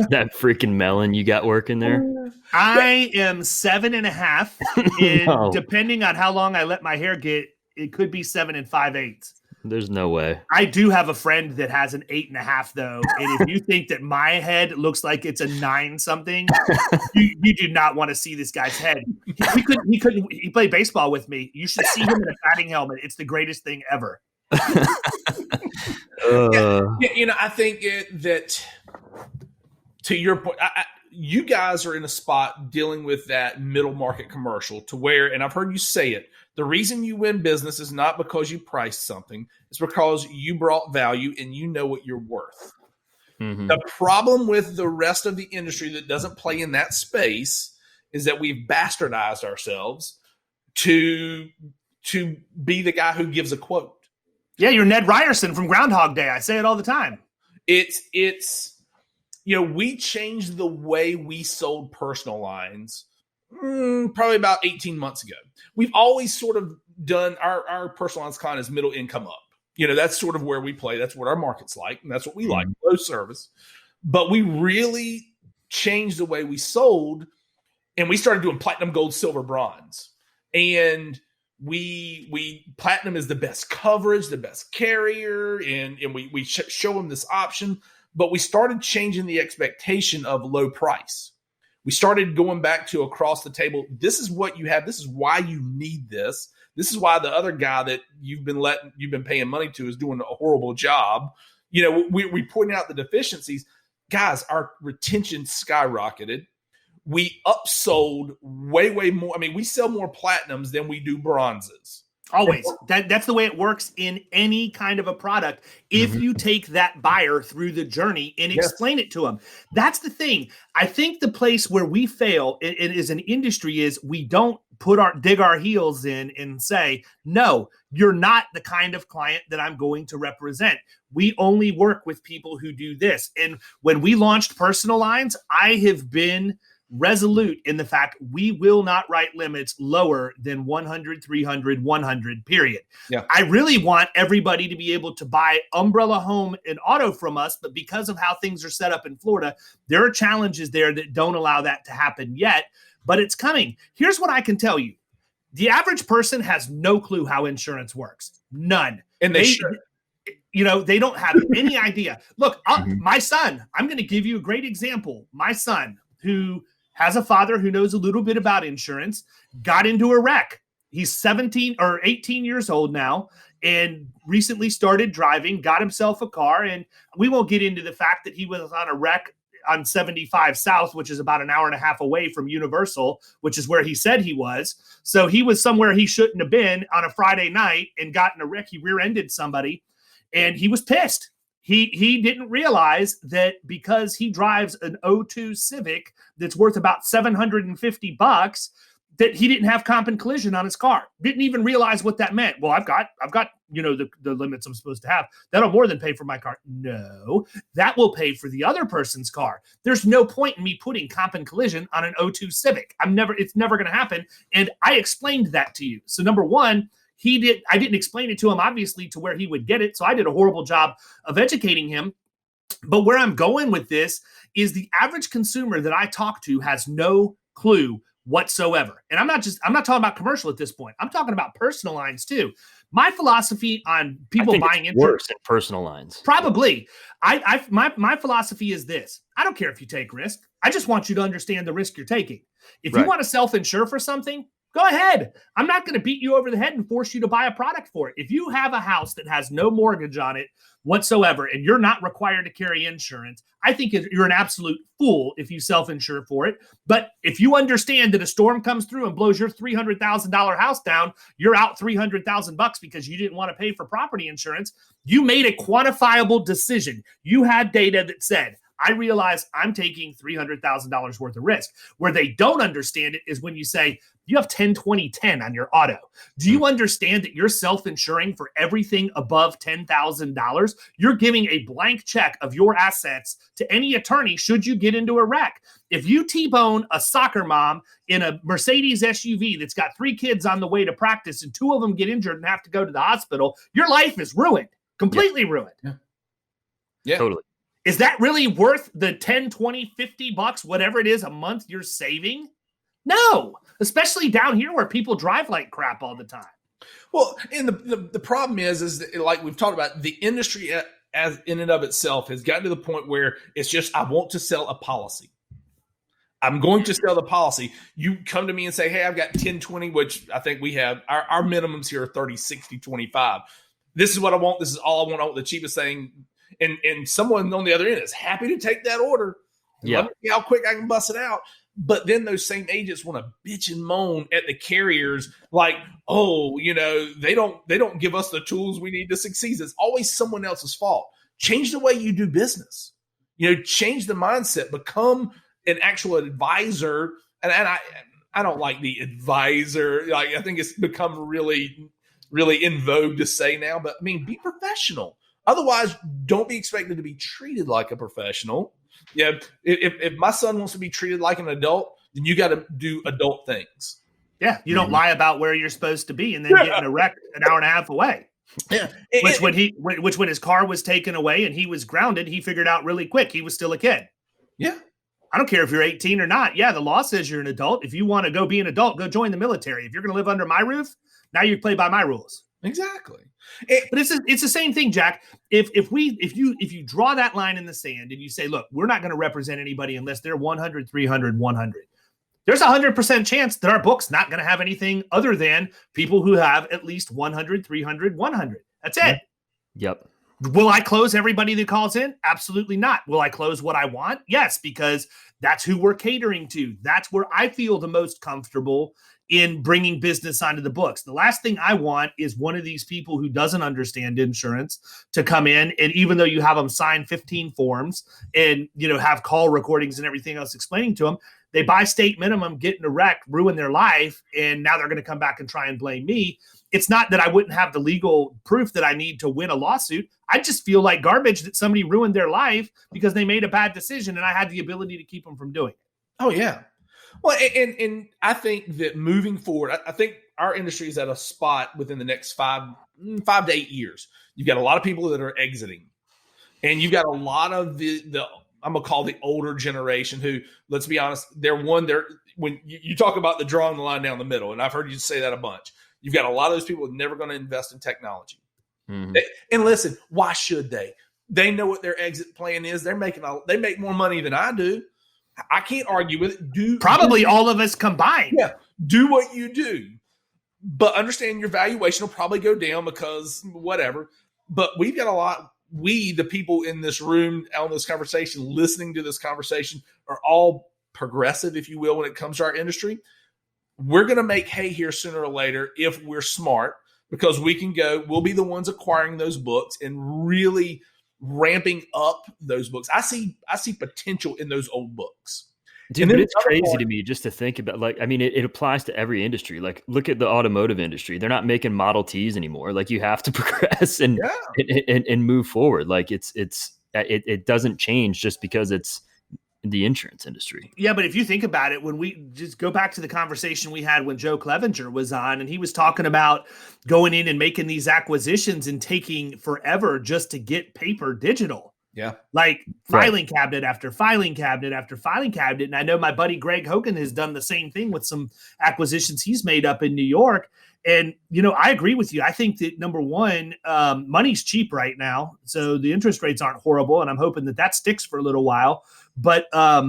That freaking melon you got working there. I am 7.5, and depending on how long I let my hair get, it could be 7 5/8. There's no way. I do have a friend that has an 8.5 though, and if you think that my head looks like it's a 9 something, you do not want to see this guy's head. He played baseball with me. You should see him in a batting helmet. It's the greatest thing ever. I think that to your point, you guys are in a spot dealing with that middle market commercial to where, and I've heard you say it, the reason you win business is not because you priced something, it's because you brought value and you know what you're worth. Mm-hmm. The problem with the rest of the industry that doesn't play in that space is that we've bastardized ourselves to be the guy who gives a quote. Yeah, you're Ned Ryerson from Groundhog Day. I say it all the time. It's we changed the way we sold personal lines probably about 18 months ago. We've always sort of done our personal lines client is middle income up. That's sort of where we play. That's what our market's like, and that's what we like, low service. But we really changed the way we sold, and we started doing platinum, gold, silver, bronze. And we platinum is the best coverage, the best carrier, and we show them this option, but we started changing the expectation of low price. We started going back to across the table. This is what you have. This is why you need this. This is why the other guy that you've been paying money to is doing a horrible job. We pointed out the deficiencies. Guys, our retention skyrocketed. We upsold way more. I mean, we sell more platinums than we do bronzes. Always. That's the way it works in any kind of a product. If you take that buyer through the journey and explain it to them, that's the thing. I think the place where we fail as an industry is we don't dig our heels in and say, no, you're not the kind of client that I'm going to represent. We only work with people who do this. And when we launched personal lines, I have been resolute in the fact we will not write limits lower than 100, 300, 100, period. Yeah. I really want everybody to be able to buy umbrella, home, and auto from us, but because of how things are set up in Florida, there are challenges there that don't allow that to happen yet, but it's coming. Here's what I can tell you. The average person has no clue how insurance works. None. And they should. They don't have any idea. Look, my son, I'm going to give you a great example. My son, who has a father who knows a little bit about insurance, got into a wreck. He's 17 or 18 years old now and recently started driving, got himself a car. And we won't get into the fact that he was on a wreck on 75 South, which is about an hour and a half away from Universal, which is where he said he was. So he was somewhere he shouldn't have been on a Friday night and got in a wreck. He rear-ended somebody and he was pissed. He didn't realize that because he drives an '02 Civic that's worth about $750, that he didn't have comp and collision on his car. Didn't even realize what that meant. Well, I've got the limits I'm supposed to have. That'll more than pay for my car. No, that will pay for the other person's car. There's no point in me putting comp and collision on an '02 Civic. It's never going to happen. And I explained that to you. So number one, I didn't explain it to him, obviously, to where he would get it. So I did a horrible job of educating him. But where I'm going with this is the average consumer that I talk to has no clue whatsoever. And I'm not talking about commercial at this point. I'm talking about personal lines too. My philosophy on people buying insurance, worse in personal lines. Probably. My philosophy is this. I don't care if you take risk. I just want you to understand the risk you're taking. If you want to self-insure for something, go ahead. I'm not going to beat you over the head and force you to buy a product for it. If you have a house that has no mortgage on it whatsoever and you're not required to carry insurance, I think you're an absolute fool if you self-insure for it. But if you understand that a storm comes through and blows your $300,000 house down, you're out $300,000 because you didn't want to pay for property insurance. You made a quantifiable decision. You had data that said, I realize I'm taking $300,000 worth of risk. Where they don't understand it is when you say, you have 10, 20, 10 on your auto. Do you understand that you're self-insuring for everything above $10,000? You're giving a blank check of your assets to any attorney should you get into a wreck. If you T-bone a soccer mom in a Mercedes SUV that's got 3 kids on the way to practice and 2 of them get injured and have to go to the hospital, your life is ruined, completely ruined. Yeah, totally. Is that really worth the 10, 20, $50, whatever it is a month you're saving? No, especially down here where people drive like crap all the time. Well, and the problem is that, like we've talked about, the industry as in and of itself has gotten to the point where it's just, I want to sell a policy. I'm going to sell the policy. You come to me and say, hey, I've got 10, 20, which I think we have. Our minimums here are 30, 60, 25. This is what I want. This is all I want. I want the cheapest thing. And someone on the other end is happy to take that order. Yeah. Let me see how quick I can bust it out. But then those same agents want to bitch and moan at the carriers like, oh, they don't give us the tools we need to succeed. It's always someone else's fault. Change the way you do business. Change the mindset. Become an actual advisor. And I don't like the advisor. Like, I think it's become really, really in vogue to say now. But I mean, be professional. Otherwise, don't be expected to be treated like a professional. Yeah, if my son wants to be treated like an adult, then you got to do adult things. Yeah, you don't lie about where you're supposed to be and then get in a wreck an hour and a half away. Yeah, when his car was taken away and he was grounded, he figured out really quick he was still a kid. Yeah, I don't care if you're 18 or not. Yeah, the law says you're an adult. If you want to go be an adult, go join the military. If you're going to live under my roof, now you play by my rules. Exactly. But it's the same thing, Jack. If you draw that line in the sand and you say, look, we're not going to represent anybody unless they're 100, 300, 100. There's 100% chance that our book's not going to have anything other than people who have at least 100, 300, 100. That's it. Yep. Will I close everybody that calls in? Absolutely not. Will I close what I want? Yes, because that's who we're catering to. That's where I feel the most comfortable in bringing business onto the books. The last thing I want is one of these people who doesn't understand insurance to come in, and even though you have them sign 15 forms and, you know, have call recordings and everything else explaining to them, they buy state minimum, get in a wreck, ruin their life, and now they're going to come back and try and blame me. It's not that I wouldn't have the legal proof that I need to win a lawsuit. I just feel like garbage that somebody ruined their life because they made a bad decision and I had the ability to keep them from doing it. Oh, yeah. Well, and I think that moving forward, I think our industry is at a spot within the next 5 to 8 years. You've got a lot of people that are exiting, and you've got a lot of the I'm going to call the older generation who, let's be honest, they're when you talk about the drawing the line down the middle, and I've heard you say that a bunch. You've got a lot of those people who are never going to invest in technology. Mm-hmm. And listen, why should they? They know what their exit plan is. They make more money than I do. I can't argue with it. Probably all of us combined. Yeah, do what you do, but understand your valuation will probably go down because whatever. But we've got a lot. We, the people in this room on this conversation, listening to this conversation, are all progressive, if you will, when it comes to our industry. We're going to make hay here sooner or later if we're smart, because we'll be the ones acquiring those books and really ramping up those books. I see potential in those old books. Dude, but it's crazy to me just to think about, like, I mean, it applies to every industry. Like, look at the automotive industry. They're not making Model Ts anymore. Like, you have to progress and move forward. Like, it doesn't change just because it's the insurance industry. Yeah, but if you think about it, when we just go back to the conversation we had when Joe Clevenger was on, and he was talking about going in and making these acquisitions and taking forever just to get paper digital. Yeah. Like filing cabinet after filing cabinet after filing cabinet. And I know my buddy Greg Hogan has done the same thing with some acquisitions he's made up in New York. And, you know, I agree with you. I think that, number one, money's cheap right now. So the interest rates aren't horrible. And I'm hoping that sticks for a little while. But I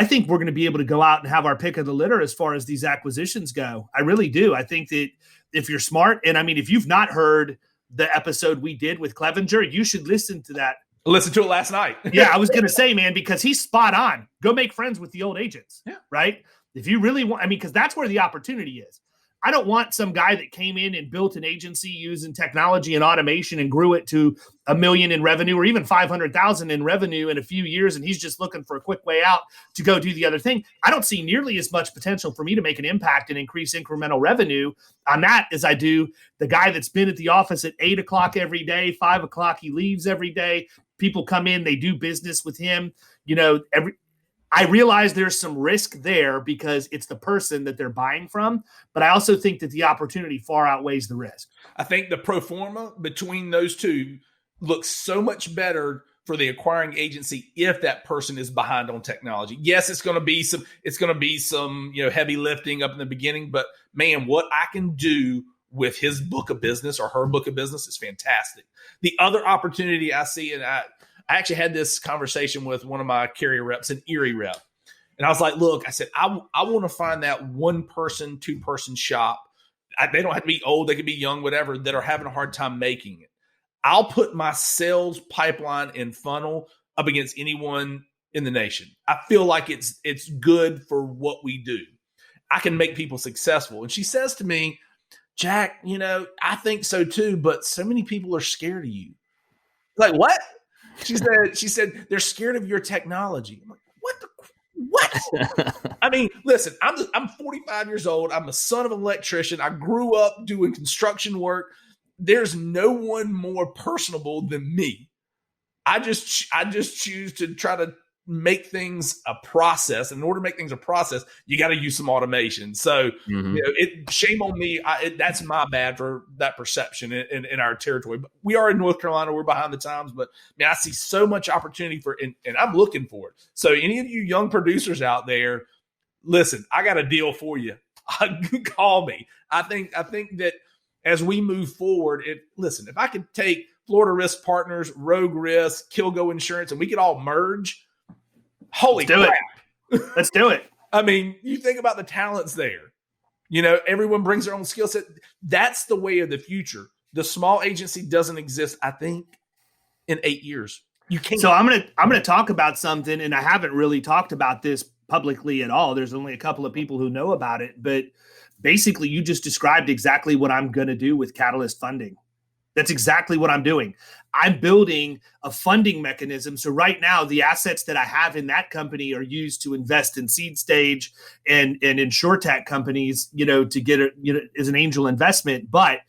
think we're going to be able to go out and have our pick of the litter as far as these acquisitions go. I really do. I think that if you're smart, and I mean, if you've not heard the episode we did with Clevenger, you should listen to that. Listen to it last night. Yeah, I was going to say, man, because he's spot on. Go make friends with the old agents. Yeah. Right? If you really want, I mean, because that's where the opportunity is. I don't want some guy that came in and built an agency using technology and automation and grew it to $1 million in revenue or even 500,000 in revenue in a few years, and he's just looking for a quick way out to go do the other thing. I don't see nearly as much potential for me to make an impact and increase incremental revenue on that as I do the guy that's been at the office at 8 o'clock every day, 5 o'clock he leaves every day. People come in, they do business with him. You know, I realize there's some risk there because it's the person that they're buying from, but I also think that the opportunity far outweighs the risk. I think the pro forma between those two looks so much better for the acquiring agency if that person is behind on technology. Yes, it's going to be some, you know, heavy lifting up in the beginning, but man, what I can do with his book of business or her book of business is fantastic. The other opportunity I see, and I actually had this conversation with one of my carrier reps, an Erie rep. And I was like, look, I said, I want to find that 1-person, 2-person shop. They don't have to be old. They could be young, whatever, that are having a hard time making it. I'll put my sales pipeline and funnel up against anyone in the nation. I feel like it's good for what we do. I can make people successful. And she says to me, Jack, you know, I think so too, but so many people are scared of you. Like, what? She said they're scared of your technology. I'm like, what? I mean, listen, I'm 45 years old. I'm the son of an electrician. I grew up doing construction work. There's no one more personable than me. I just choose to try to make things a process. In order to make things a process, you got to use some automation. So, you know, shame on me. That's my bad for that perception in our territory. But we are in North Carolina. We're behind the times. But man, I see so much opportunity and I'm looking for it. So any of you young producers out there, listen, I got a deal for you. Call me. I think that as we move forward, listen, if I could take Florida Risk Partners, Rogue Risk, Kilgo Insurance, and we could all merge, holy crap. Let's do it. I mean, you think about the talents there. You know, everyone brings their own skill set. That's the way of the future. The small agency doesn't exist, I think, in 8 years. You can't. So I'm gonna talk about something, and I haven't really talked about this publicly at all. There's only a couple of people who know about it, but basically you just described exactly what I'm going to do with Catalyst funding. That's exactly what I'm doing. I'm building a funding mechanism. So right now, the assets that I have in that company are used to invest in seed stage and insurtech companies, to get it, as an angel investment. But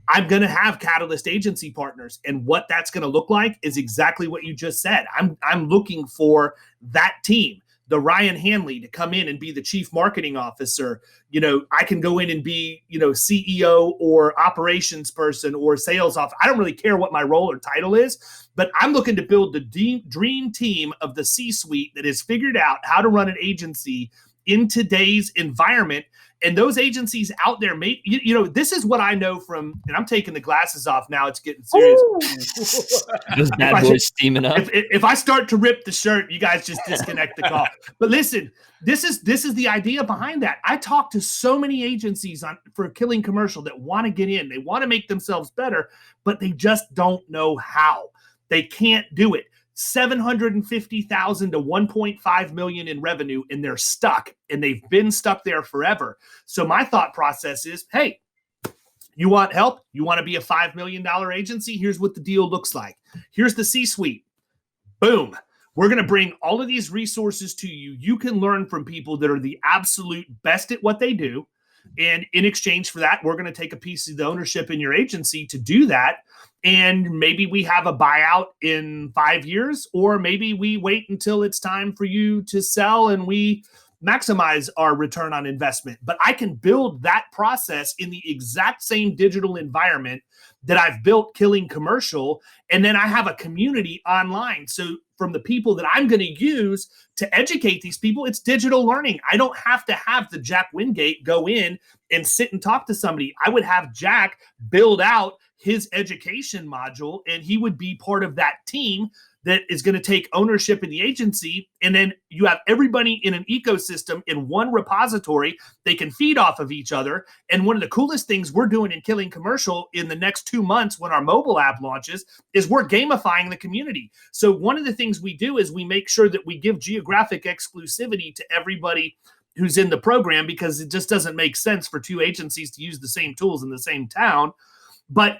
I'm going to have Catalyst agency partners. And what that's going to look like is exactly what you just said. I'm looking for that team, the Ryan Hanley, to come in and be the chief marketing officer. I can go in and be, CEO or operations person or sales officer. I don't really care what my role or title is, but I'm looking to build the dream team of the C-suite that has figured out how to run an agency in today's environment. And those agencies out there, this is what I know from, and I'm taking the glasses off now. It's getting serious. Those bad boys steaming up. If I start to rip the shirt, you guys just disconnect the call. But listen, this is the idea behind that. I talk to so many agencies for Killing Commercial that want to get in. They want to make themselves better, but they just don't know how. They can't do it. 750,000 to 1.5 million in revenue, and they're stuck, and they've been stuck there forever. So my thought process is, hey, you want help? You want to be a $5 million agency? Here's what the deal looks like. Here's the C-suite. Boom. We're going to bring all of these resources to you. You can learn from people that are the absolute best at what they do. And in exchange for that, we're going to take a piece of the ownership in your agency to do that. And maybe we have a buyout in 5 years, or maybe we wait until it's time for you to sell and we maximize our return on investment. But I can build that process in the exact same digital environment that I've built Killing Commercial. And then I have a community online. So from the people that I'm going to use to educate these people, it's digital learning. I don't have to have the Jack Wingate go in and sit and talk to somebody. I would have Jack build out his education module, and he would be part of that team that is going to take ownership in the agency. And then you have everybody in an ecosystem in one repository. They can feed off of each other. And one of the coolest things we're doing in Killing Commercial in the next 2 months when our mobile app launches is we're gamifying the community. So one of the things we do is we make sure that we give geographic exclusivity to everybody who's in the program, because it just doesn't make sense for two agencies to use the same tools in the same town. But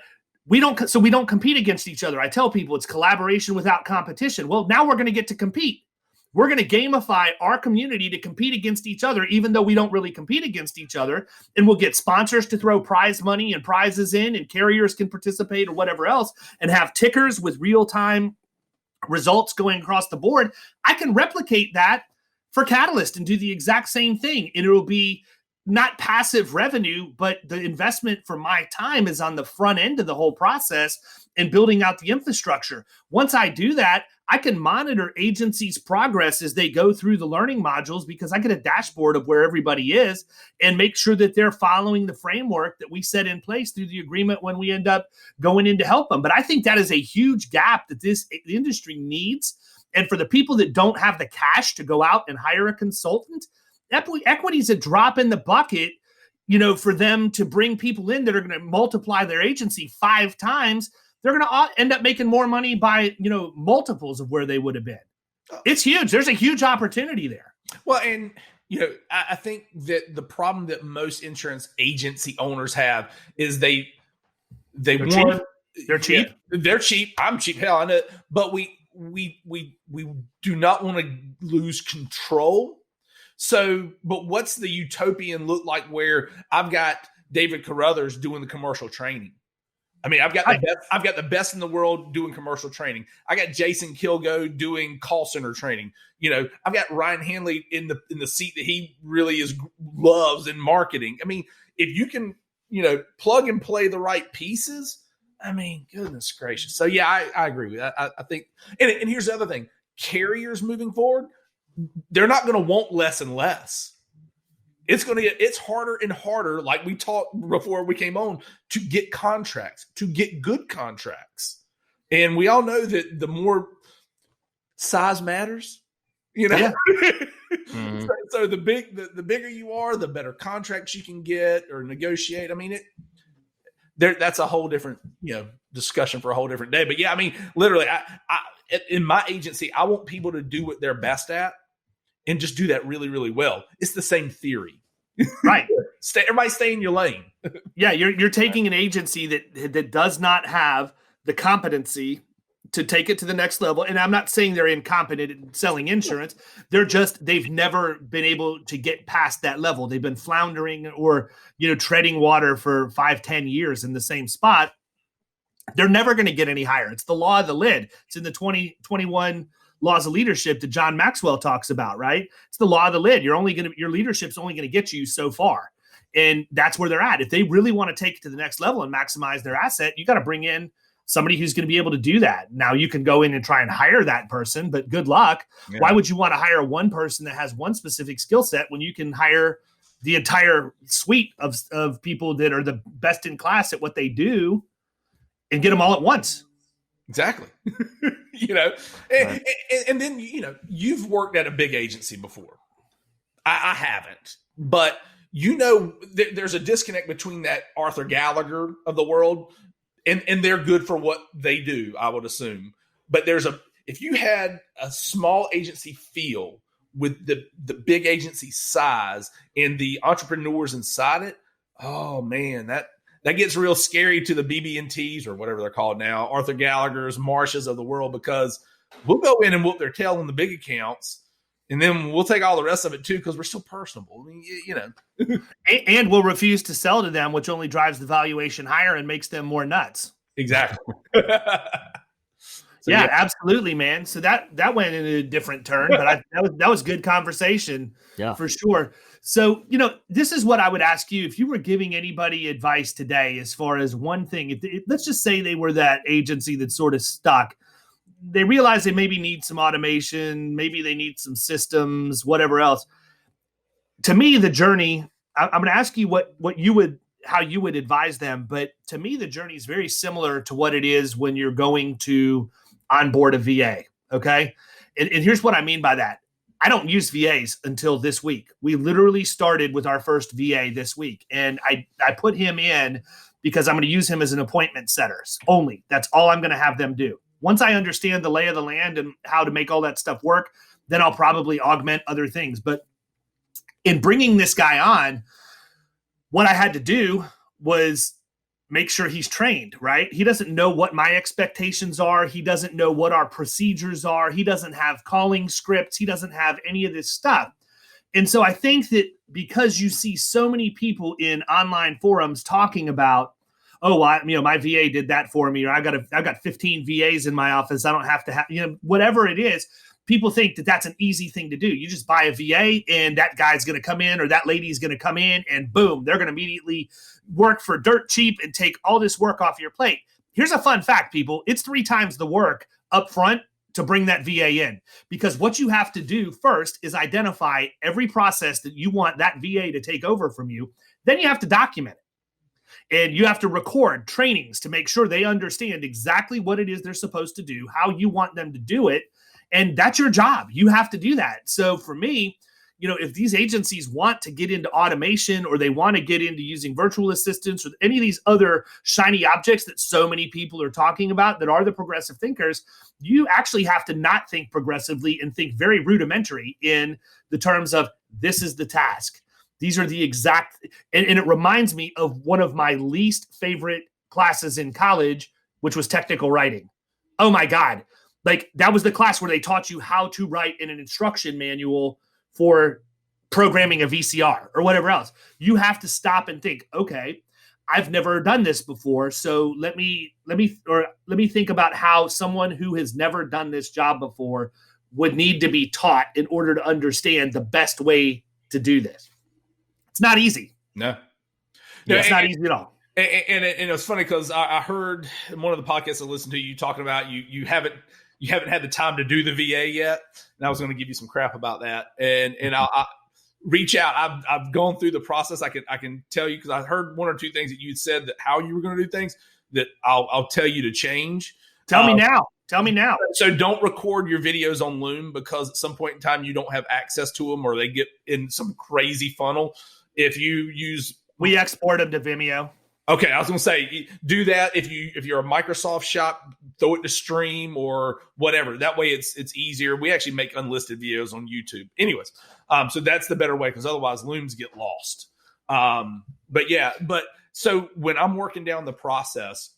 we don't compete against each other. I tell people it's collaboration without competition. Well, now we're going to get to compete. We're going to gamify our community to compete against each other, even though we don't really compete against each other. And we'll get sponsors to throw prize money and prizes in, and carriers can participate or whatever else, and have tickers with real-time results going across the board. I can replicate that for Catalyst and do the exact same thing. And it'll be not passive revenue, but the investment for my time is on the front end of the whole process and building out the infrastructure. Once I do that, I can monitor agencies' progress as they go through the learning modules, because I get a dashboard of where everybody is and make sure that they're following the framework that we set in place through the agreement when we end up going in to help them. But I think that is a huge gap that this industry needs. And for the people that don't have the cash to go out and hire a consultant, equity is a drop in the bucket, for them to bring people in that are going to multiply their agency 5 times. They're going to end up making more money by, multiples of where they would have been. It's huge. There's a huge opportunity there. Well, and, I think that the problem that most insurance agency owners have is they're cheap. They're cheap. Yeah, they're cheap. I'm cheap. Hell, I know. But we do not want to lose control. So, but what's the utopian look like where I've got David Carothers doing the commercial training? I mean, I've got the best in the world doing commercial training. I got Jason Kilgo doing call center training. I've got Ryan Hanley in the seat that he really loves in marketing. I mean, if you can, plug and play the right pieces, I mean, goodness gracious. So yeah, I agree with that. I think, and here's the other thing: carriers moving forward, they're not going to want less and less. It's harder and harder, like we talked before we came on, to get contracts, to get good contracts. And we all know that the more size matters, Yeah. Mm-hmm. So the bigger you are, the better contracts you can get or negotiate. I mean, that's a whole different, discussion for a whole different day. But yeah, I mean, literally, I in my agency, I want people to do what they're best at and just do that really, really well. It's the same theory. Right. Everybody stay in your lane. Yeah, you're taking an agency that does not have the competency to take it to the next level. And I'm not saying they're incompetent at selling insurance. They've never been able to get past that level. They've been floundering or, treading water for 5-10 years in the same spot. They're never going to get any higher. It's the law of the lid. It's in the 2021 laws of leadership that John Maxwell talks about, right? It's the law of the lid. Your leadership's only going to get you so far. And that's where they're at. If they really want to take it to the next level and maximize their asset, you got to bring in somebody who's going to be able to do that. Now you can go in and try and hire that person, but good luck. Yeah. Why would you want to hire one person that has one specific skill set when you can hire the entire suite of people that are the best in class at what they do and get them all at once? Exactly. And then, you've worked at a big agency before. I haven't, but there's a disconnect between that Arthur Gallagher of the world and they're good for what they do, I would assume. But if you had a small agency feel with the big agency size and the entrepreneurs inside it, oh man, that gets real scary to the BB&Ts or whatever they're called now, Arthur Gallagher's, Marshes of the world, because we'll go in and whoop their tail in the big accounts, and then we'll take all the rest of it too because we're still personable. I mean, and we'll refuse to sell to them, which only drives the valuation higher and makes them more nuts. Exactly. Yeah, absolutely, man. So that went in a different turn, but that was good conversation, for sure. So, this is what I would ask you if you were giving anybody advice today, as far as one thing. Let's just say they were that agency that's sort of stuck. They realize they maybe need some automation, maybe they need some systems, whatever else. To me, the journey, I'm going to ask you how you would advise them, but to me, the journey is very similar to what it is when you're going to onboard a VA. Okay. And here's what I mean by that. I don't use VAs until this week. We literally started with our first VA this week, and I put him in because I'm going to use him as an appointment setter only. That's all I'm going to have them do. Once I understand the lay of the land and how to make all that stuff work, then I'll probably augment other things. But in bringing this guy on, what I had to do was make sure he's trained, right? He doesn't know what my expectations are. He doesn't know what our procedures are. He doesn't have calling scripts. He doesn't have any of this stuff. And so I think that because you see so many people in online forums talking about, my VA did that for me, or I've got 15 VAs in my office. I don't have to have, whatever it is. People think that that's an easy thing to do. You just buy a VA and that guy's going to come in or that lady's going to come in and boom, they're going to immediately work for dirt cheap and take all this work off your plate. Here's a fun fact, people. It's 3 times the work up front to bring that VA in, because what you have to do first is identify every process that you want that VA to take over from you. Then you have to document it. And you have to record trainings to make sure they understand exactly what it is they're supposed to do, how you want them to do it. And that's your job. You have to do that. So for me, if these agencies want to get into automation or they want to get into using virtual assistants or any of these other shiny objects that so many people are talking about that are the progressive thinkers, you actually have to not think progressively and think very rudimentary in the terms of this is the task. These are the exact, and it reminds me of one of my least favorite classes in college, which was technical writing. Oh my God. Like that was the class where they taught you how to write in an instruction manual for programming a VCR or whatever else. You have to stop and think, okay, I've never done this before. So let me think about how someone who has never done this job before would need to be taught in order to understand the best way to do this. It's not easy. No, it's not easy at all. And it's funny because I heard in one of the podcasts I listened to you talking about you haven't had the time to do the VA yet, and I was going to give you some crap about that. And I'll reach out. I've gone through the process. I can tell you because I heard 1 or 2 things that you said that how you were going to do things that I'll tell you to change. Tell me now. Tell me now. So don't record your videos on Loom because at some point in time you don't have access to them or they get in some crazy funnel. If you use, we export them to Vimeo. Okay, I was going to say, do that if you're a Microsoft shop, throw it to stream or whatever. That way, it's easier. We actually make unlisted videos on YouTube, anyways. So that's the better way, because otherwise looms get lost. But so when I'm working down the process,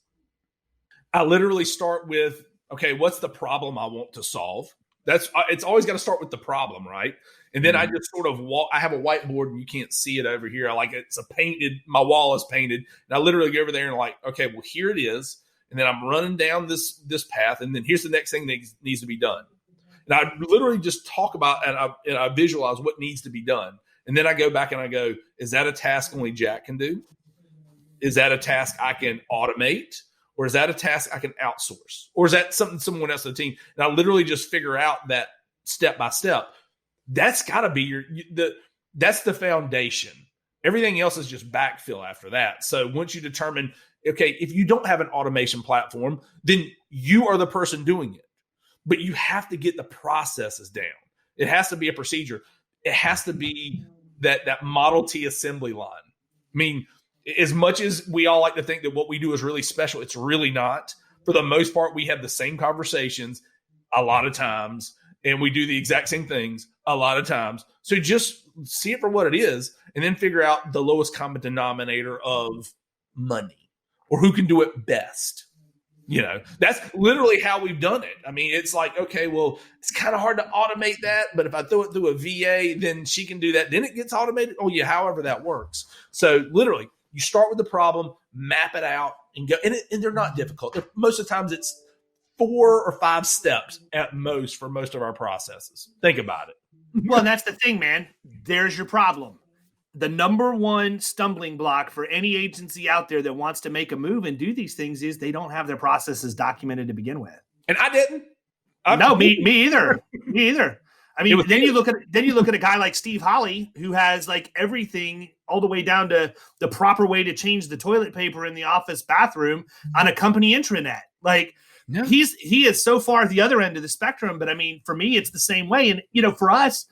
I literally start with, okay, what's the problem I want to solve? It's always got to start with the problem, right? And then I just sort of I have a whiteboard and you can't see it over here. My wall is painted. And I literally go over there and like, okay, well, here it is. And then I'm running down this path. And then here's the next thing that needs to be done. And I literally just talk about, and I visualize what needs to be done. And then I go back and I go, is that a task only Jack can do? Is that a task I can automate? Or is that a task I can outsource? Or is that something someone else on the team? And I literally just figure out that step by step. That's got to be that's the foundation. Everything else is just backfill after that. So once you determine, okay, if you don't have an automation platform, then you are the person doing it. But you have to get the processes down. It has to be a procedure. It has to be that Model T assembly line. I mean, as much as we all like to think that what we do is really special, it's really not. For the most part, we have the same conversations a lot of times, and we do the exact same things a lot of times. So just see it for what it is, and then figure out the lowest common denominator of money, or who can do it best. That's literally how we've done it. I mean, it's like, okay, well, it's kind of hard to automate that, but if I throw it through a VA, then she can do that. Then it gets automated. Oh yeah, however that works. So literally, you start with the problem, map it out, and go. And they're not difficult. Most of the times, it's 4 or 5 steps at most for most of our processes. Think about it. Well, and that's the thing, man. There's your problem. The number one stumbling block for any agency out there that wants to make a move and do these things is they don't have their processes documented to begin with. And I didn't. No, me either. Me either. I mean, then you look at a guy like Steve Holly, who has like everything all the way down to the proper way to change the toilet paper in the office bathroom on a company intranet. Like, yeah. He is so far at the other end of the spectrum. But I mean, for me, it's the same way. And for us,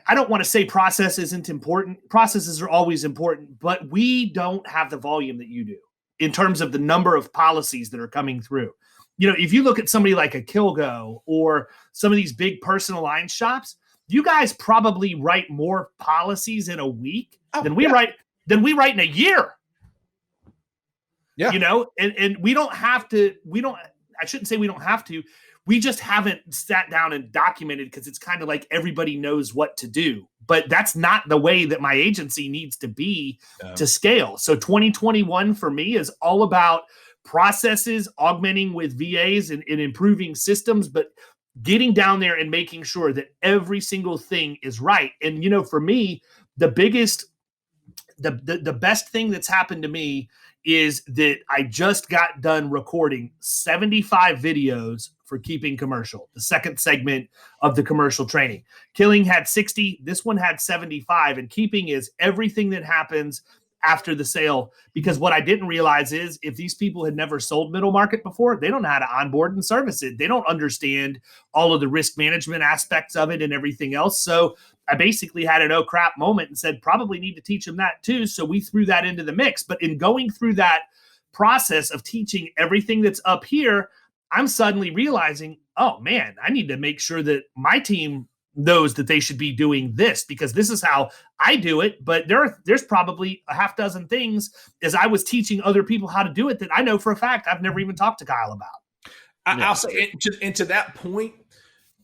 I don't want to say process isn't important. Processes are always important, but we don't have the volume that you do in terms of the number of policies that are coming through. If you look at somebody like a Kilgo or some of these big personal line shops, you guys probably write more policies in a week than we write in a year. Yeah. And we don't have to, I shouldn't say we don't have to. We just haven't sat down and documented because it's kind of like everybody knows what to do. But that's not the way that my agency needs to be to scale. So 2021 for me is all about processes, augmenting with VAs and improving systems, but getting down there and making sure that every single thing is right. And, for me, the best thing that's happened to me is that I just got done recording 75 videos for Keeping Commercial, the second segment of the commercial training. Killing had 60. This one had 75. And Keeping is everything that happens after the sale, because what I didn't realize is if these people had never sold middle market before, they don't know how to onboard and service it. They don't understand all of the risk management aspects of it and everything else. So I basically had an oh crap moment and said, probably need to teach them that too. So we threw that into the mix. But in going through that process of teaching everything that's up here, I'm suddenly realizing, oh man, I need to make sure that my team knows that they should be doing this because this is how I do it. But there's probably a half dozen things as I was teaching other people how to do it that I know for a fact I've never even talked to Kyle about. I'll say, and to that point,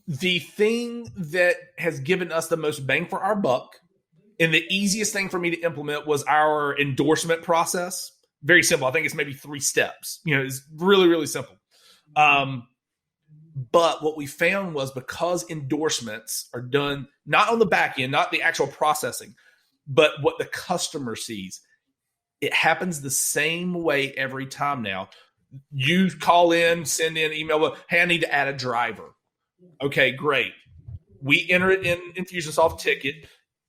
the thing that has given us the most bang for our buck and the easiest thing for me to implement was our endorsement process. Very simple. I think it's maybe 3 steps. It's really, really simple. But what we found was because endorsements are done not on the back end, not the actual processing, but what the customer sees, it happens the same way every time now. You call in, send in an email, hey, I need to add a driver. Okay, great. We enter it in Infusionsoft ticket.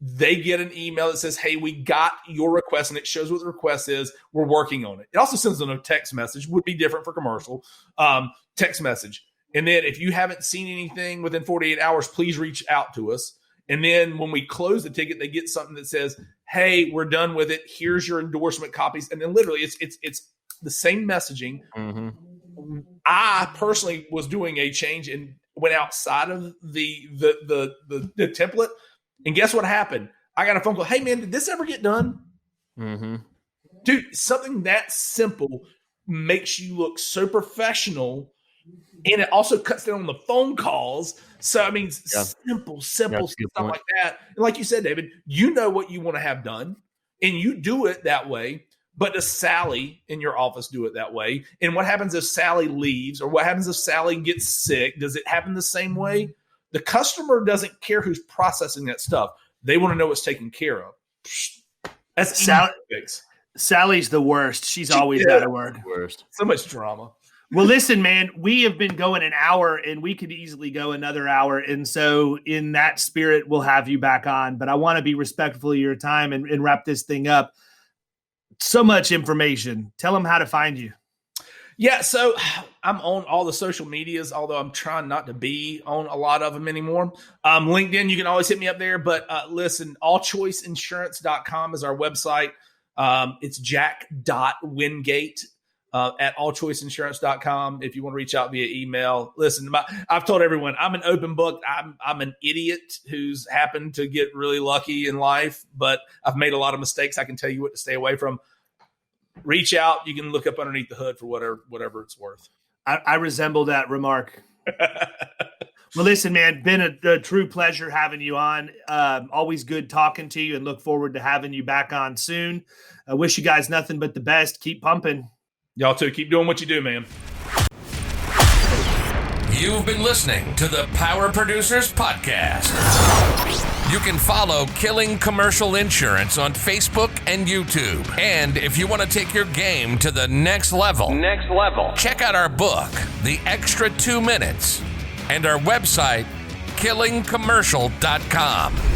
They get an email that says, hey, we got your request, and it shows what the request is. We're working on it. It also sends them a text message, would be different for commercial, text message. And then if you haven't seen anything within 48 hours, please reach out to us. And then when we close the ticket, they get something that says, hey, we're done with it. Here's your endorsement copies. And then literally it's the same messaging. Mm-hmm. I personally was doing a change and went outside of the template. And guess what happened? I got a phone call. Hey man, did this ever get done? Mm-hmm. Dude, something that simple makes you look so professional, and it also cuts down on the phone calls. So, I mean, simple stuff like that. And like you said, David, you know what you want to have done, and you do it that way. But does Sally in your office do it that way? And what happens if Sally leaves, or what happens if Sally gets sick? Does it happen the same way? The customer doesn't care who's processing that stuff. They want to know it's taken care of. That's Sally. Sally's the worst. She's always out of work. Worst. So much drama. Well, listen, man, we have been going an hour, and we could easily go another hour. And so in that spirit, we'll have you back on. But I want to be respectful of your time and wrap this thing up. So much information. Tell them how to find you. Yeah, so I'm on all the social medias, although I'm trying not to be on a lot of them anymore. LinkedIn, you can always hit me up there. But listen, allchoiceinsurance.com is our website. It's jack.wingate at allchoiceinsurance.com if you want to reach out via email. Listen, I've told everyone I'm an open book. I'm an idiot who's happened to get really lucky in life, but I've made a lot of mistakes. I can tell you what to stay away from. Reach out. You can look up underneath the hood for whatever it's worth. I resemble that remark. Well, listen, man, been a true pleasure having you on. Always good talking to you, and look forward to having you back on soon. I wish you guys nothing but the best. Keep pumping. Y'all too. Keep doing what you do, man. You've been listening to the Power Producers Podcast. You can follow Killing Commercial Insurance on Facebook and YouTube. And if you want to take your game to the next level, check out our book, The Extra 2 Minutes, and our website, killingcommercial.com.